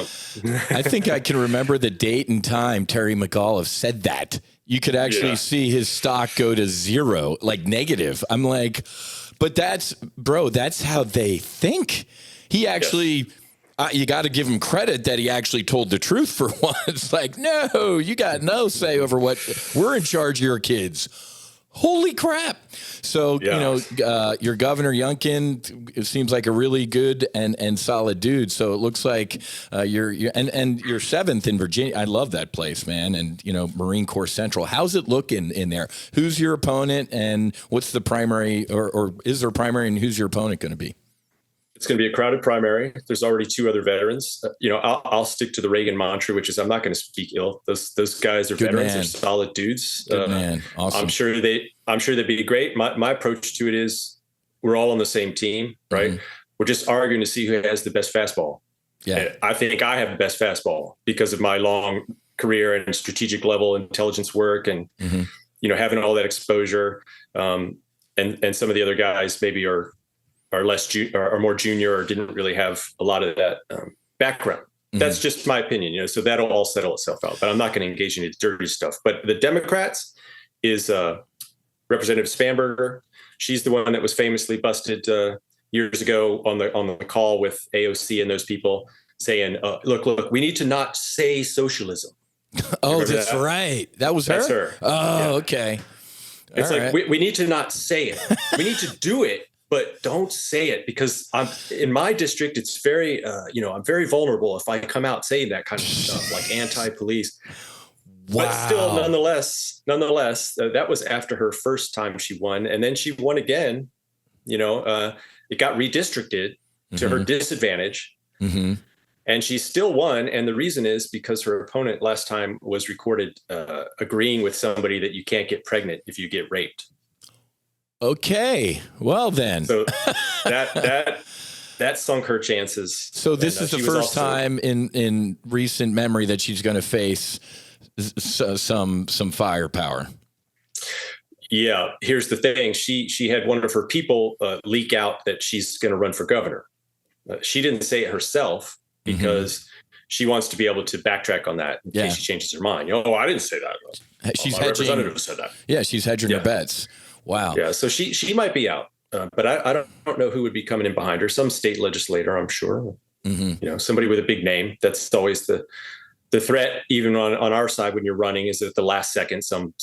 I think I can remember the date and time Terry McAuliffe said that. You could actually see his stock go to zero, like negative. I'm like, but that's how they think. He actually, you got to give him credit that he actually told the truth for once. Like, no, you got no say over what, we're in charge of your kids. Holy crap. So, your Governor Youngkin seems like a really good and solid dude. So it looks like you're 7th in Virginia. I love that place, man. And, Marine Corps Central. How's it looking in there? Who's your opponent and what's the primary or is there a primary and who's your opponent going to be? It's going to be a crowded primary. There's already 2 other veterans. I'll stick to the Reagan mantra, which is I'm not going to speak ill. Those guys are good veterans. They're solid dudes. Good man. Awesome. I'm sure they'd be great. My approach to it is we're all on the same team, right? We're just arguing to see who has the best fastball. Yeah. And I think I have the best fastball because of my long career and strategic level intelligence work and, having all that exposure. And some of the other guys maybe are less are more junior or didn't really have a lot of that background. That's just my opinion, so that'll all settle itself out, but I'm not going to engage in the dirty stuff. But the Democrats is Representative Spanberger. She's the one that was famously busted years ago on the call with AOC and those people saying, look, we need to not say socialism. Oh, that's right. That's her? Oh, okay. It's all like, right. we need to not say it. We need to do it. But don't say it because in my district, it's very, I'm very vulnerable if I come out saying that kind of stuff, like anti-police. Wow. But still, nonetheless, that was after her first time she won. And then she won again. It got redistricted to her disadvantage. And she still won. And the reason is because her opponent last time was recorded agreeing with somebody that you can't get pregnant if you get raped. Okay, well then. So that sunk her chances. So this is the first time in recent memory that she's going to face some firepower. Yeah, here's the thing. She had one of her people leak out that she's going to run for governor. She didn't say it herself because she wants to be able to backtrack on that in case she changes her mind. I didn't say that. She's my representative said that. Yeah, she's hedging her bets. Wow. Yeah. So she might be out, but I don't know who would be coming in behind her. Some state legislator, I'm sure. Somebody with a big name. That's always the threat, even on our side when you're running, is at the last second some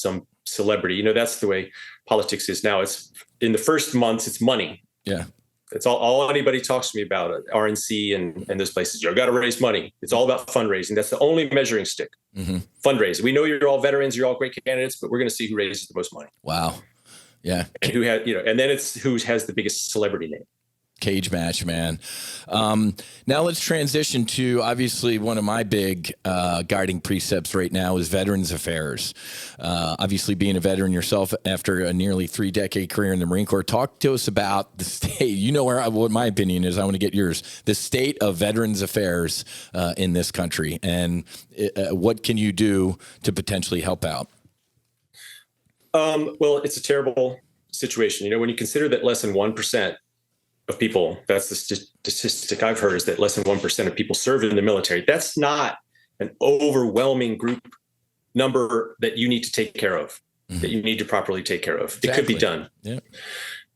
celebrity. That's the way politics is now. It's in the first months, it's money. Yeah. It's all anybody talks to me about it. RNC and those places. You got to raise money. It's all about fundraising. That's the only measuring stick. Fundraising. We know you're all veterans. You're all great candidates, but we're going to see who raises the most money. Wow. Yeah. And who has, and then it's who has the biggest celebrity name. cage match, man. Now let's transition to, obviously, one of my big guiding precepts right now is Veterans Affairs. Obviously, being a veteran yourself after a nearly 3-decade career in the Marine Corps, talk to us about the state. You know what my opinion is. I want to get yours. The state of Veterans Affairs in this country, and what can you do to potentially help out? Well, it's a terrible situation. When you consider that less than 1% of people, that's the statistic I've heard, is that less than 1% of people serve in the military. That's not an overwhelming group number that you need to take care of, that you need to properly take care of. Exactly. It could be done. Yeah.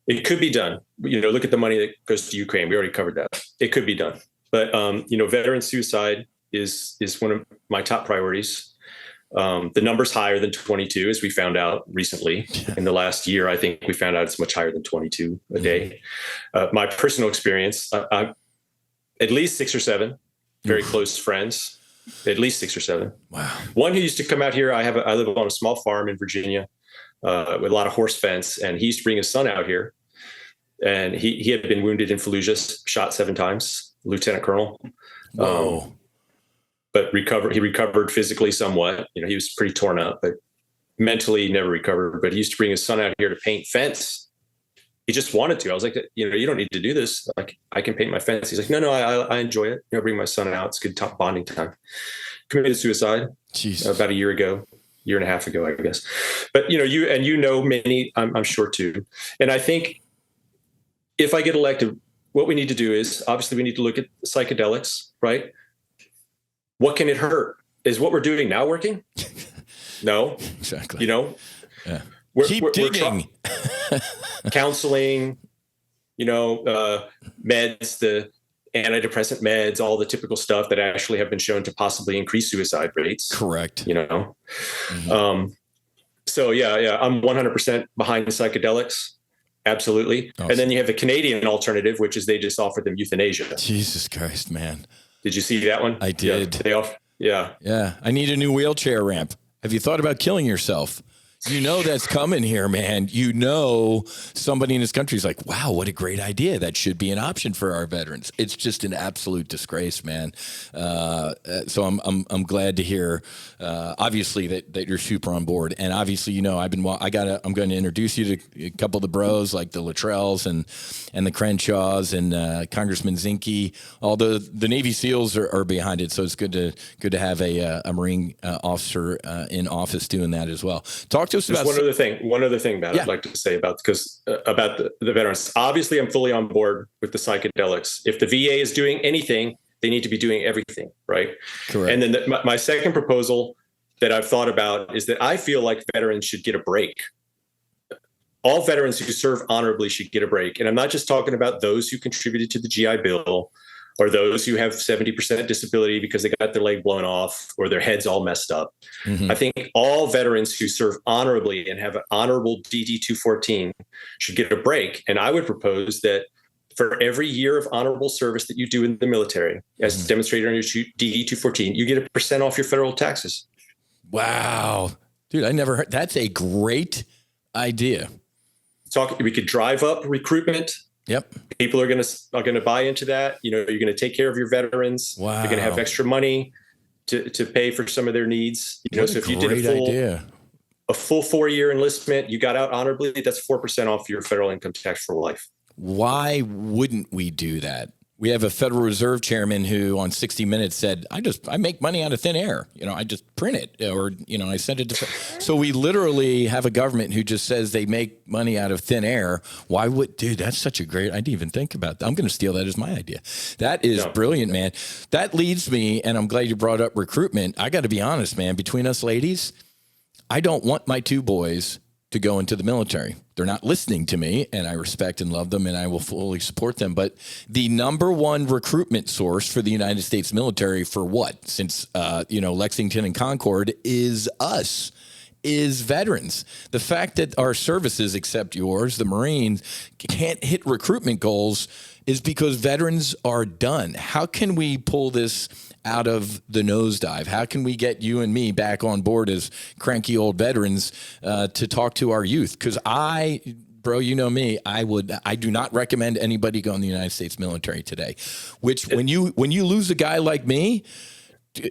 It could be done. Look at the money that goes to Ukraine. We already covered that. It could be done. But, veteran suicide is one of my top priorities. The number's higher than 22, as we found out recently. In the last year, I think we found out it's much higher than 22 a day. My personal experience, I'm at least 6 or 7 very close friends, at least 6 or 7. Wow. One who used to come out here, I live on a small farm in Virginia with a lot of horse fence, and he used to bring his son out here. And he had been wounded in Fallujah, shot 7 times, lieutenant colonel. But he recovered physically somewhat. He was pretty torn up, but mentally he never recovered. But he used to bring his son out here to paint fence. He just wanted to. I was like, you don't need to do this. Like, I can paint my fence. He's like, no, I enjoy it. Bring my son out. It's good bonding time. Committed suicide about a year and a half ago, I guess. But many, I'm sure too. And I think if I get elected, what we need to do is, obviously, we need to look at psychedelics, right? What can it hurt? Is what we're doing now working? No. Exactly. Yeah. Keep digging. Counseling, meds, the antidepressant meds, all the typical stuff that actually have been shown to possibly increase suicide rates. Correct. So yeah, I'm 100% behind the psychedelics. Absolutely. Awesome. And then you have the Canadian alternative, which is they just offer them euthanasia. Jesus Christ, man. Did you see that one? I did. Yeah. I need a new wheelchair ramp. Have you thought about killing yourself? That's coming here, man. Somebody in this country is like, wow, what a great idea. That should be an option for our veterans. It's just an absolute disgrace, man. So I'm glad to hear, obviously, that you're super on board. And obviously, I'm going to introduce you to a couple of the bros, like the Luttrells and the Crenshaws and Congressman Zinke. All the Navy SEALs are behind it. So it's good to have a Marine officer in office doing that as well. Talk to us about one other thing, Matt, I'd like to say about the veterans. Obviously, I'm fully on board with the psychedelics. If the VA is doing anything, they need to be doing everything, right? Correct. And then my second proposal that I've thought about is that I feel like veterans should get a break. All veterans who serve honorably should get a break. And I'm not just talking about those who contributed to the GI Bill or those who have 70% disability because they got their leg blown off or their head's all messed up. I think all veterans who serve honorably and have an honorable DD-214 should get a break. And I would propose that for every year of honorable service that you do in the military, as demonstrated on your DD-214, you get 1% off your federal taxes. Wow. Dude, I never heard. That's a great idea. We could drive up recruitment. Yep. People are going to buy into that. You're going to take care of your veterans. Wow. You're going to have extra money to pay for some of their needs. So if you did a full 4-year enlistment, you got out honorably, that's 4% off your federal income tax for life. Why wouldn't we do that? We have a Federal Reserve chairman who on 60 Minutes said, I make money out of thin air. I just print it or, I send it to. So we literally have a government who just says they make money out of thin air. Why dude, that's such a great, I didn't even think about that. I'm going to steal that as my idea. That is brilliant, man. That leads me, and I'm glad you brought up recruitment. I got to be honest, man, between us ladies, I don't want my 2 boys to go into the military. They're not listening to me, and I respect and love them, and I will fully support them. But the number one recruitment source for the United States military for what? Since, Lexington and Concord is us, is veterans. The fact that our services, except yours, the Marines, can't hit recruitment goals is because veterans are done. How can we pull this out of the nosedive? How can we get you and me back on board as cranky old veterans to talk to our youth? Because I bro, you know me. I do not recommend anybody go in the United States military today. Which when you lose a guy like me,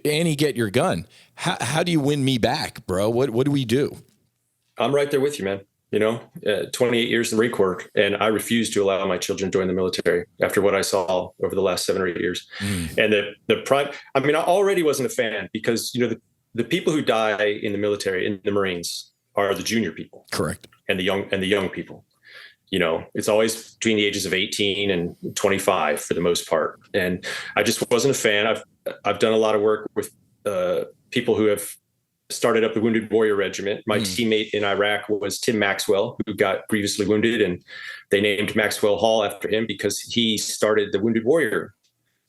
Annie, get your gun. How do you win me back, bro? What do we do? I'm right there with you, man. 28 years in the Marine Corps, and I refuse to allow my children to join the military after what I saw over the last 7 or 8 years. And I already wasn't a fan because, the people who die in the military, in the Marines, are the junior people. Correct. And the young people. It's always between the ages of 18 and 25 for the most part. And I just wasn't a fan. I've done a lot of work with people who have started up the Wounded Warrior Regiment. My teammate in Iraq was Tim Maxwell, who got grievously wounded, and they named Maxwell Hall after him because he started the Wounded Warrior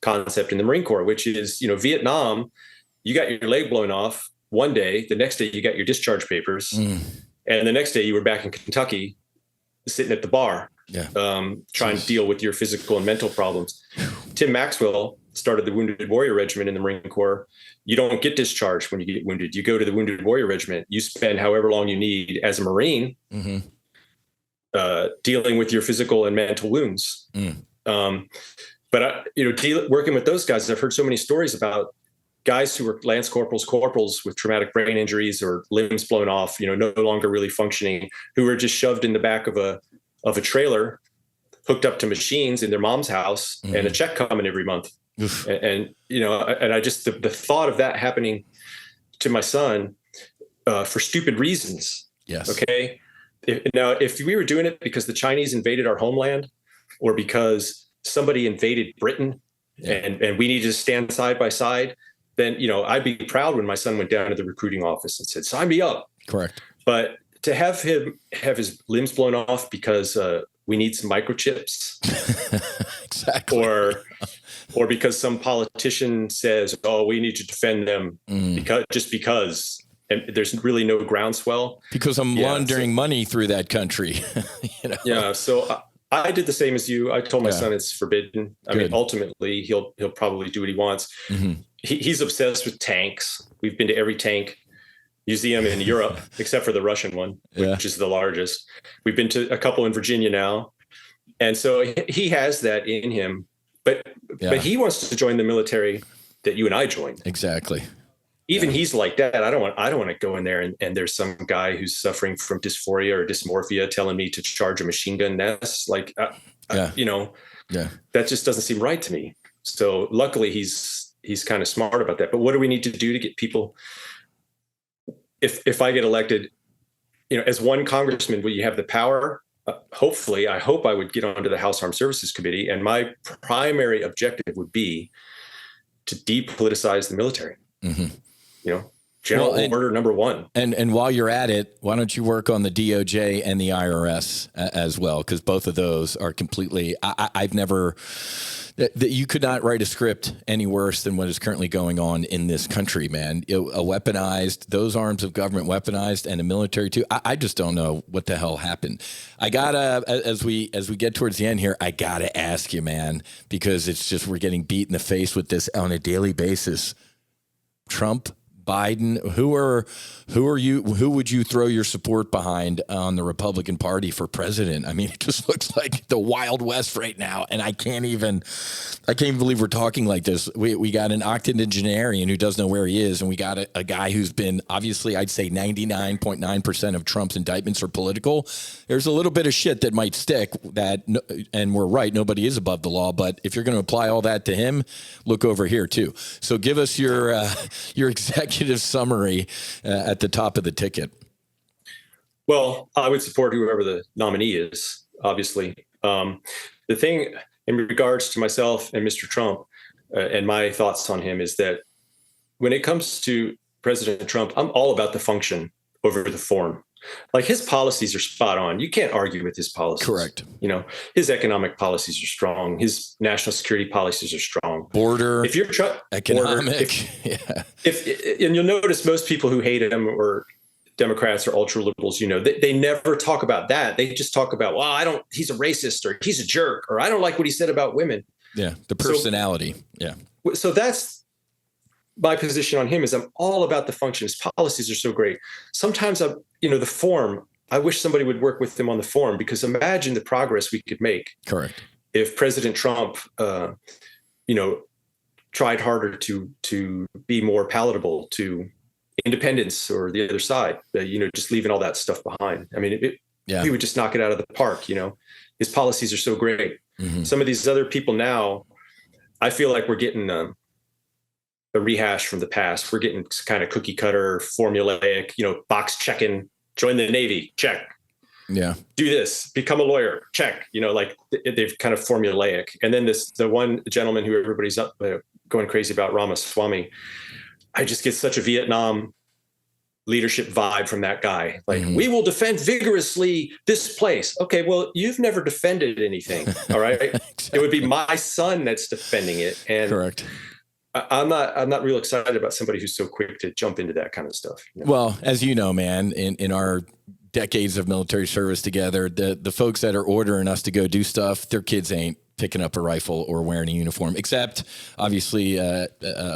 concept in the Marine Corps, which is, Vietnam, you got your leg blown off one day, the next day you got your discharge papers, and the next day you were back in Kentucky sitting at the bar, trying to deal with your physical and mental problems. Tim Maxwell started the Wounded Warrior Regiment in the Marine Corps. You don't get discharged when you get wounded. You go to the Wounded Warrior Regiment. You spend however long you need as a Marine dealing with your physical and mental wounds. But working with those guys, I've heard so many stories about guys who were lance corporals with traumatic brain injuries or limbs blown off, no longer really functioning, who were just shoved in the back of a trailer, hooked up to machines in their mom's house, and a check coming every month. And I just, the thought of that happening to my son for stupid reasons. Yes. Okay. If we were doing it because the Chinese invaded our homeland, or because somebody invaded Britain and we needed to stand side by side, then, I'd be proud when my son went down to the recruiting office and said, sign me up. Correct. But to have him have his limbs blown off because we need some microchips, exactly, or because some politician says, "Oh, we need to defend them," because, and there's really no groundswell. Because I'm laundering money through that country. Yeah. So I did the same as you. I told my son it's forbidden. I mean, ultimately, he'll probably do what he wants. He's obsessed with tanks. We've been to every tank museum in Europe, except for the Russian one, which is the largest. We've been to a couple in Virginia now. And so he has that in him, but he wants to join the military that you and I joined. Exactly. Even he's like that. I don't want to go in there and there's some guy who's suffering from dysphoria or dysmorphia telling me to charge a machine gun nest. Like, that just doesn't seem right to me. So luckily he's kind of smart about that. But what do we need to do to get people? If I get elected, as one congressman, will you have the power? Hopefully, I hope I would get onto the House Armed Services Committee. And my primary objective would be to depoliticize the military. General order number one. And while you're at it, why don't you work on the DOJ and the IRS as well? Because both of those are completely, I've never, that you could not write a script any worse than what is currently going on in this country, man. Those arms of government weaponized, and the military too. I just don't know what the hell happened. I gotta, as we get towards the end here, I gotta ask you, man, because it's just, we're getting beat in the face with this on a daily basis. Trump, Biden, who would you throw your support behind on the Republican Party for president? I mean, it just looks like the Wild West right now. And I can't even believe we're talking like this. We got an octogenarian who doesn't know where he is. And we got a guy who's been, obviously, I'd say 99.9% of Trump's indictments are political. There's a little bit of shit that might stick and we're right. Nobody is above the law. But if you're going to apply all that to him, look over here too. So give us your executive summary at the top of the ticket. Well, I would support whoever the nominee is, obviously. The thing in regards to myself and Mr. Trump and my thoughts on him is that when it comes to President Trump, I'm all about the function over the form. Like, his policies are spot on. You can't argue with his policies. Correct. His economic policies are strong. His national security policies are strong. Border, if you're economic. And you'll notice most people who hate him, or Democrats or ultra liberals, they never talk about that. They just talk about, well, he's a racist, or he's a jerk, or I don't like what he said about women. Yeah. The personality. So that's my position on him, is I'm all about the function. His policies are so great. Sometimes the form, I wish somebody would work with them on the forum, because imagine the progress we could make. Correct. If President Trump, tried harder to be more palatable to independents or the other side, just leaving all that stuff behind. I mean, he would just knock it out of the park. His policies are so great. Mm-hmm. Some of these other people now, I feel like we're getting a rehash from the past. We're getting kind of cookie cutter, formulaic, box checking, join the Navy, check. Yeah. Do this, become a lawyer, check. They've kind of formulaic. And then the one gentleman who everybody's going crazy about, Ramaswamy, I just get such a Vietnam leadership vibe from that guy. Like, mm-hmm. We will defend vigorously this place. Okay, well, you've never defended anything. All right. Exactly. It would be my son that's defending it. And correct. I'm not real excited about somebody who's so quick to jump into that kind of stuff. Well, as you know, man, in our decades of military service together, the folks that are ordering us to go do stuff, their kids ain't picking up a rifle or wearing a uniform, except obviously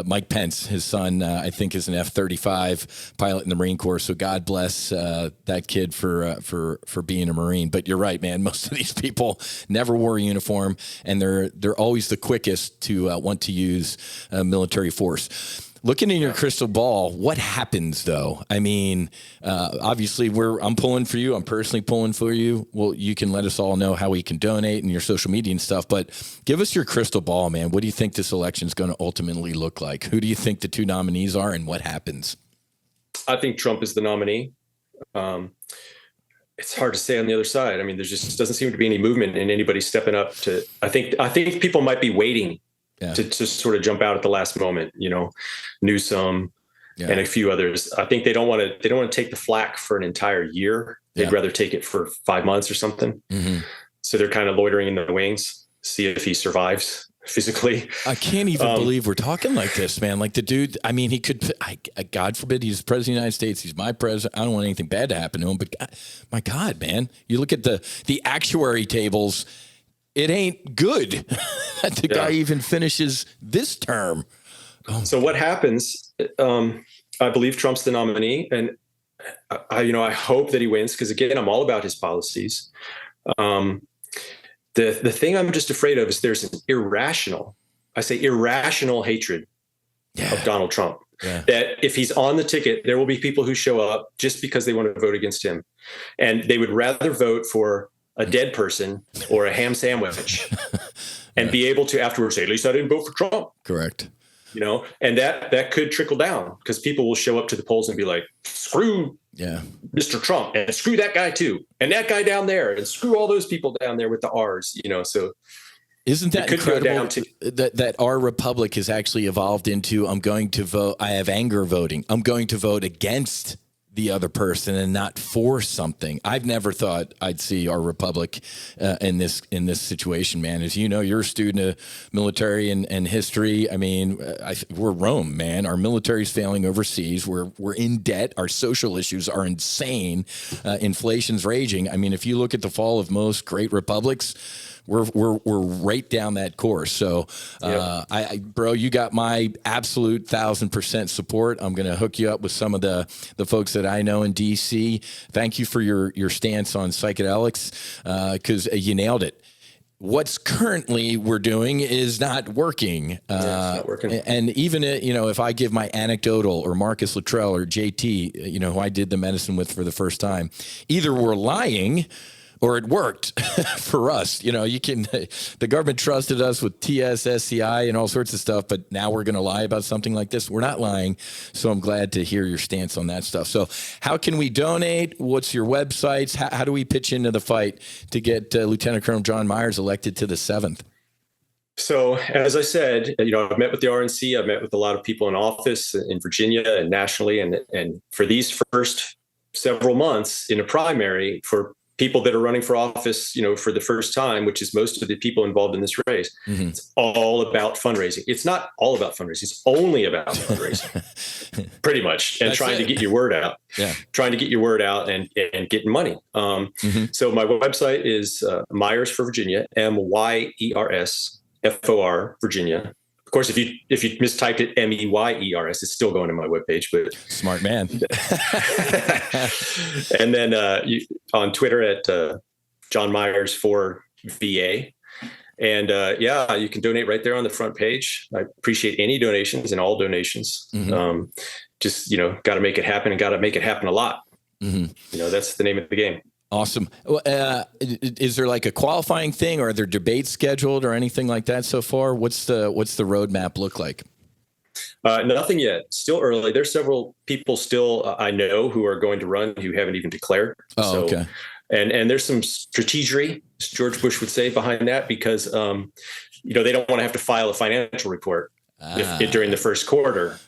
Mike Pence. His son, I think, is an F-35 pilot in the Marine Corps. So God bless that kid for being a Marine. But you're right, man. Most of these people never wore a uniform, and they're always the quickest to want to use military force. Looking in your crystal ball, what happens though? I mean, obviously I'm pulling for you. I'm personally pulling for you. Well, you can let us all know how we can donate and your social media and stuff, but give us your crystal ball, man. What do you think this election is going to ultimately look like? Who do you think the two nominees are, and what happens? I think Trump is the nominee. It's hard to say on the other side. I mean, there just doesn't seem to be any movement in anybody stepping up to, I think people might be waiting to sort of jump out at the last moment, Newsom and a few others. I think they don't want to take the flack for an entire year. They'd rather take it for 5 months or something. Mm-hmm. So they're kind of loitering in the wings, see if he survives physically. I can't even believe we're talking like this, man. Like the dude, I mean, he could, God forbid, he's president of the United States. He's my president. I don't want anything bad to happen to him, but my God, man, you look at the actuary tables, it ain't good that the guy even finishes this term. So what happens? I believe Trump's the nominee, and I hope that he wins, because again, I'm all about his policies. The thing I'm just afraid of is there's an irrational hatred of Donald Trump. Yeah. That if he's on the ticket, there will be people who show up just because they want to vote against him, and they would rather vote for a dead person or a ham sandwich and be able to afterwards say, at least I didn't vote for Trump. Correct. And that could trickle down, because people will show up to the polls and be like, screw Mr. Trump, and screw that guy too, and that guy down there, and screw all those people down there with the R's, so. Isn't that incredible that our republic has actually evolved into, I'm going to vote, I have anger voting. I'm going to vote against the other person and not for something. I've never thought I'd see our republic in this situation, man. As you know, you're a student of military and history. I mean, we're Rome, man. Our military's failing overseas. We're in debt. Our social issues are insane. Inflation's raging. I mean, if you look at the fall of most great republics, we're right down that course. So, bro, you got my absolute 1,000% support. I'm going to hook you up with some of the folks that I know in DC. Thank you for your stance on psychedelics, because you nailed it. What's currently we're doing is not working. It's not working. And even, if I give my anecdotal, or Marcus Luttrell or JT, who I did the medicine with for the first time, either we're lying or it worked for us. The government trusted us with TS, SCI, and all sorts of stuff, but now we're going to lie about something like this. We're not lying. So I'm glad to hear your stance on that stuff. So how can we donate? What's your websites? How do we pitch into the fight to get Lieutenant Colonel Jon Myers elected to the 7th? So as I said, I've met with the RNC. I've met with a lot of people in office in Virginia and nationally. And for these first several months in a primary, for people that are running for office, for the first time, which is most of the people involved in this race, it's all about fundraising. It's not all about fundraising. It's only about fundraising, pretty much, and trying to get your word out. Trying to get your word out and getting money. So my website is Myers for Virginia, MYERS FOR Virginia, course, if you mistyped it Meyers, it's still going to my webpage. But smart man. And then on Twitter at Jon Myers for VA. And you can donate right there on the front page. I appreciate any donations and all donations. Mm-hmm. Just, got to make it happen, and got to make it happen a lot. Mm-hmm. That's the name of the game. Awesome. Is there like a qualifying thing, or are there debates scheduled or anything like that so far? What's the roadmap look like? Nothing yet. Still early. There's several people still I know who are going to run who haven't even declared. Oh, okay. And there's some strategery, as George Bush would say, behind that, because they don't want to have to file a financial report during the first quarter,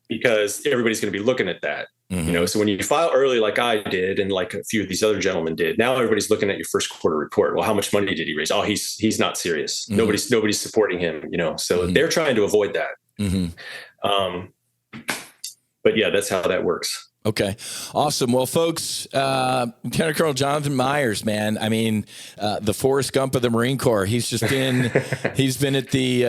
because everybody's going to be looking at that. Mm-hmm. So when you file early, like I did, and like a few of these other gentlemen did, now everybody's looking at your first quarter report. Well, how much money did he raise? Oh, he's not serious. Mm-hmm. Nobody's supporting him. So mm-hmm. they're trying to avoid that. Mm-hmm. But yeah, that's how that works. Okay. Awesome. Well, folks, Lieutenant Colonel Jon Myers, man, I mean, the Forrest Gump of the Marine Corps. He's been at the,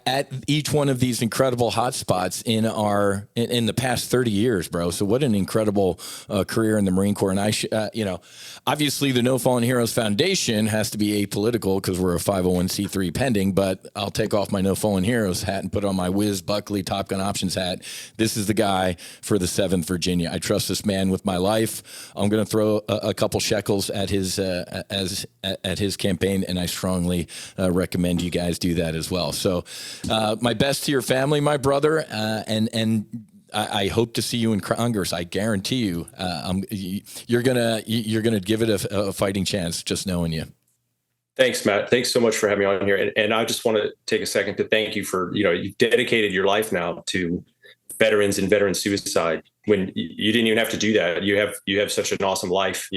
at each one of these incredible hotspots in the past 30 years, bro. So what an incredible career in the Marine Corps. And obviously the No Fallen Heroes Foundation has to be apolitical because we're a 501c3 pending, but I'll take off my No Fallen Heroes hat and put on my Whiz Buckley Top Gun Options hat. This is the guy for the 7th Virginia. I trust this man with my life. I'm going to throw a couple shekels at his at his campaign, and I strongly recommend you guys do that as well. So, my best to your family, my brother, and I hope to see you in Congress. I guarantee you, you're gonna give it a fighting chance. Just knowing you. Thanks, Matt. Thanks so much for having me on here. And I just want to take a second to thank you for you've dedicated your life now to veterans and veteran suicide, when you didn't even have to do that. You have such an awesome life,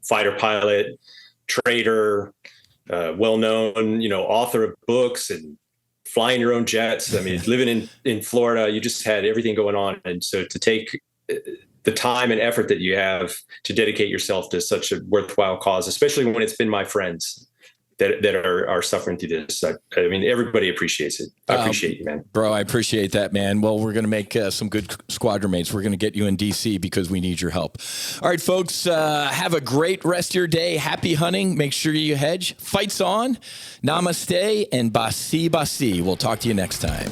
fighter pilot, trader, well-known, author of books, and flying your own jets. I mean, living in Florida, you just had everything going on. And so to take the time and effort that you have to dedicate yourself to such a worthwhile cause, especially when it's been my friends that are suffering through this. I mean, everybody appreciates it. I appreciate you, man. Bro, I appreciate that, man. Well, we're going to make some good squadron mates. We're going to get you in D.C. because we need your help. All right, folks, have a great rest of your day. Happy hunting. Make sure you hedge. Fights on. Namaste and basi basi. We'll talk to you next time.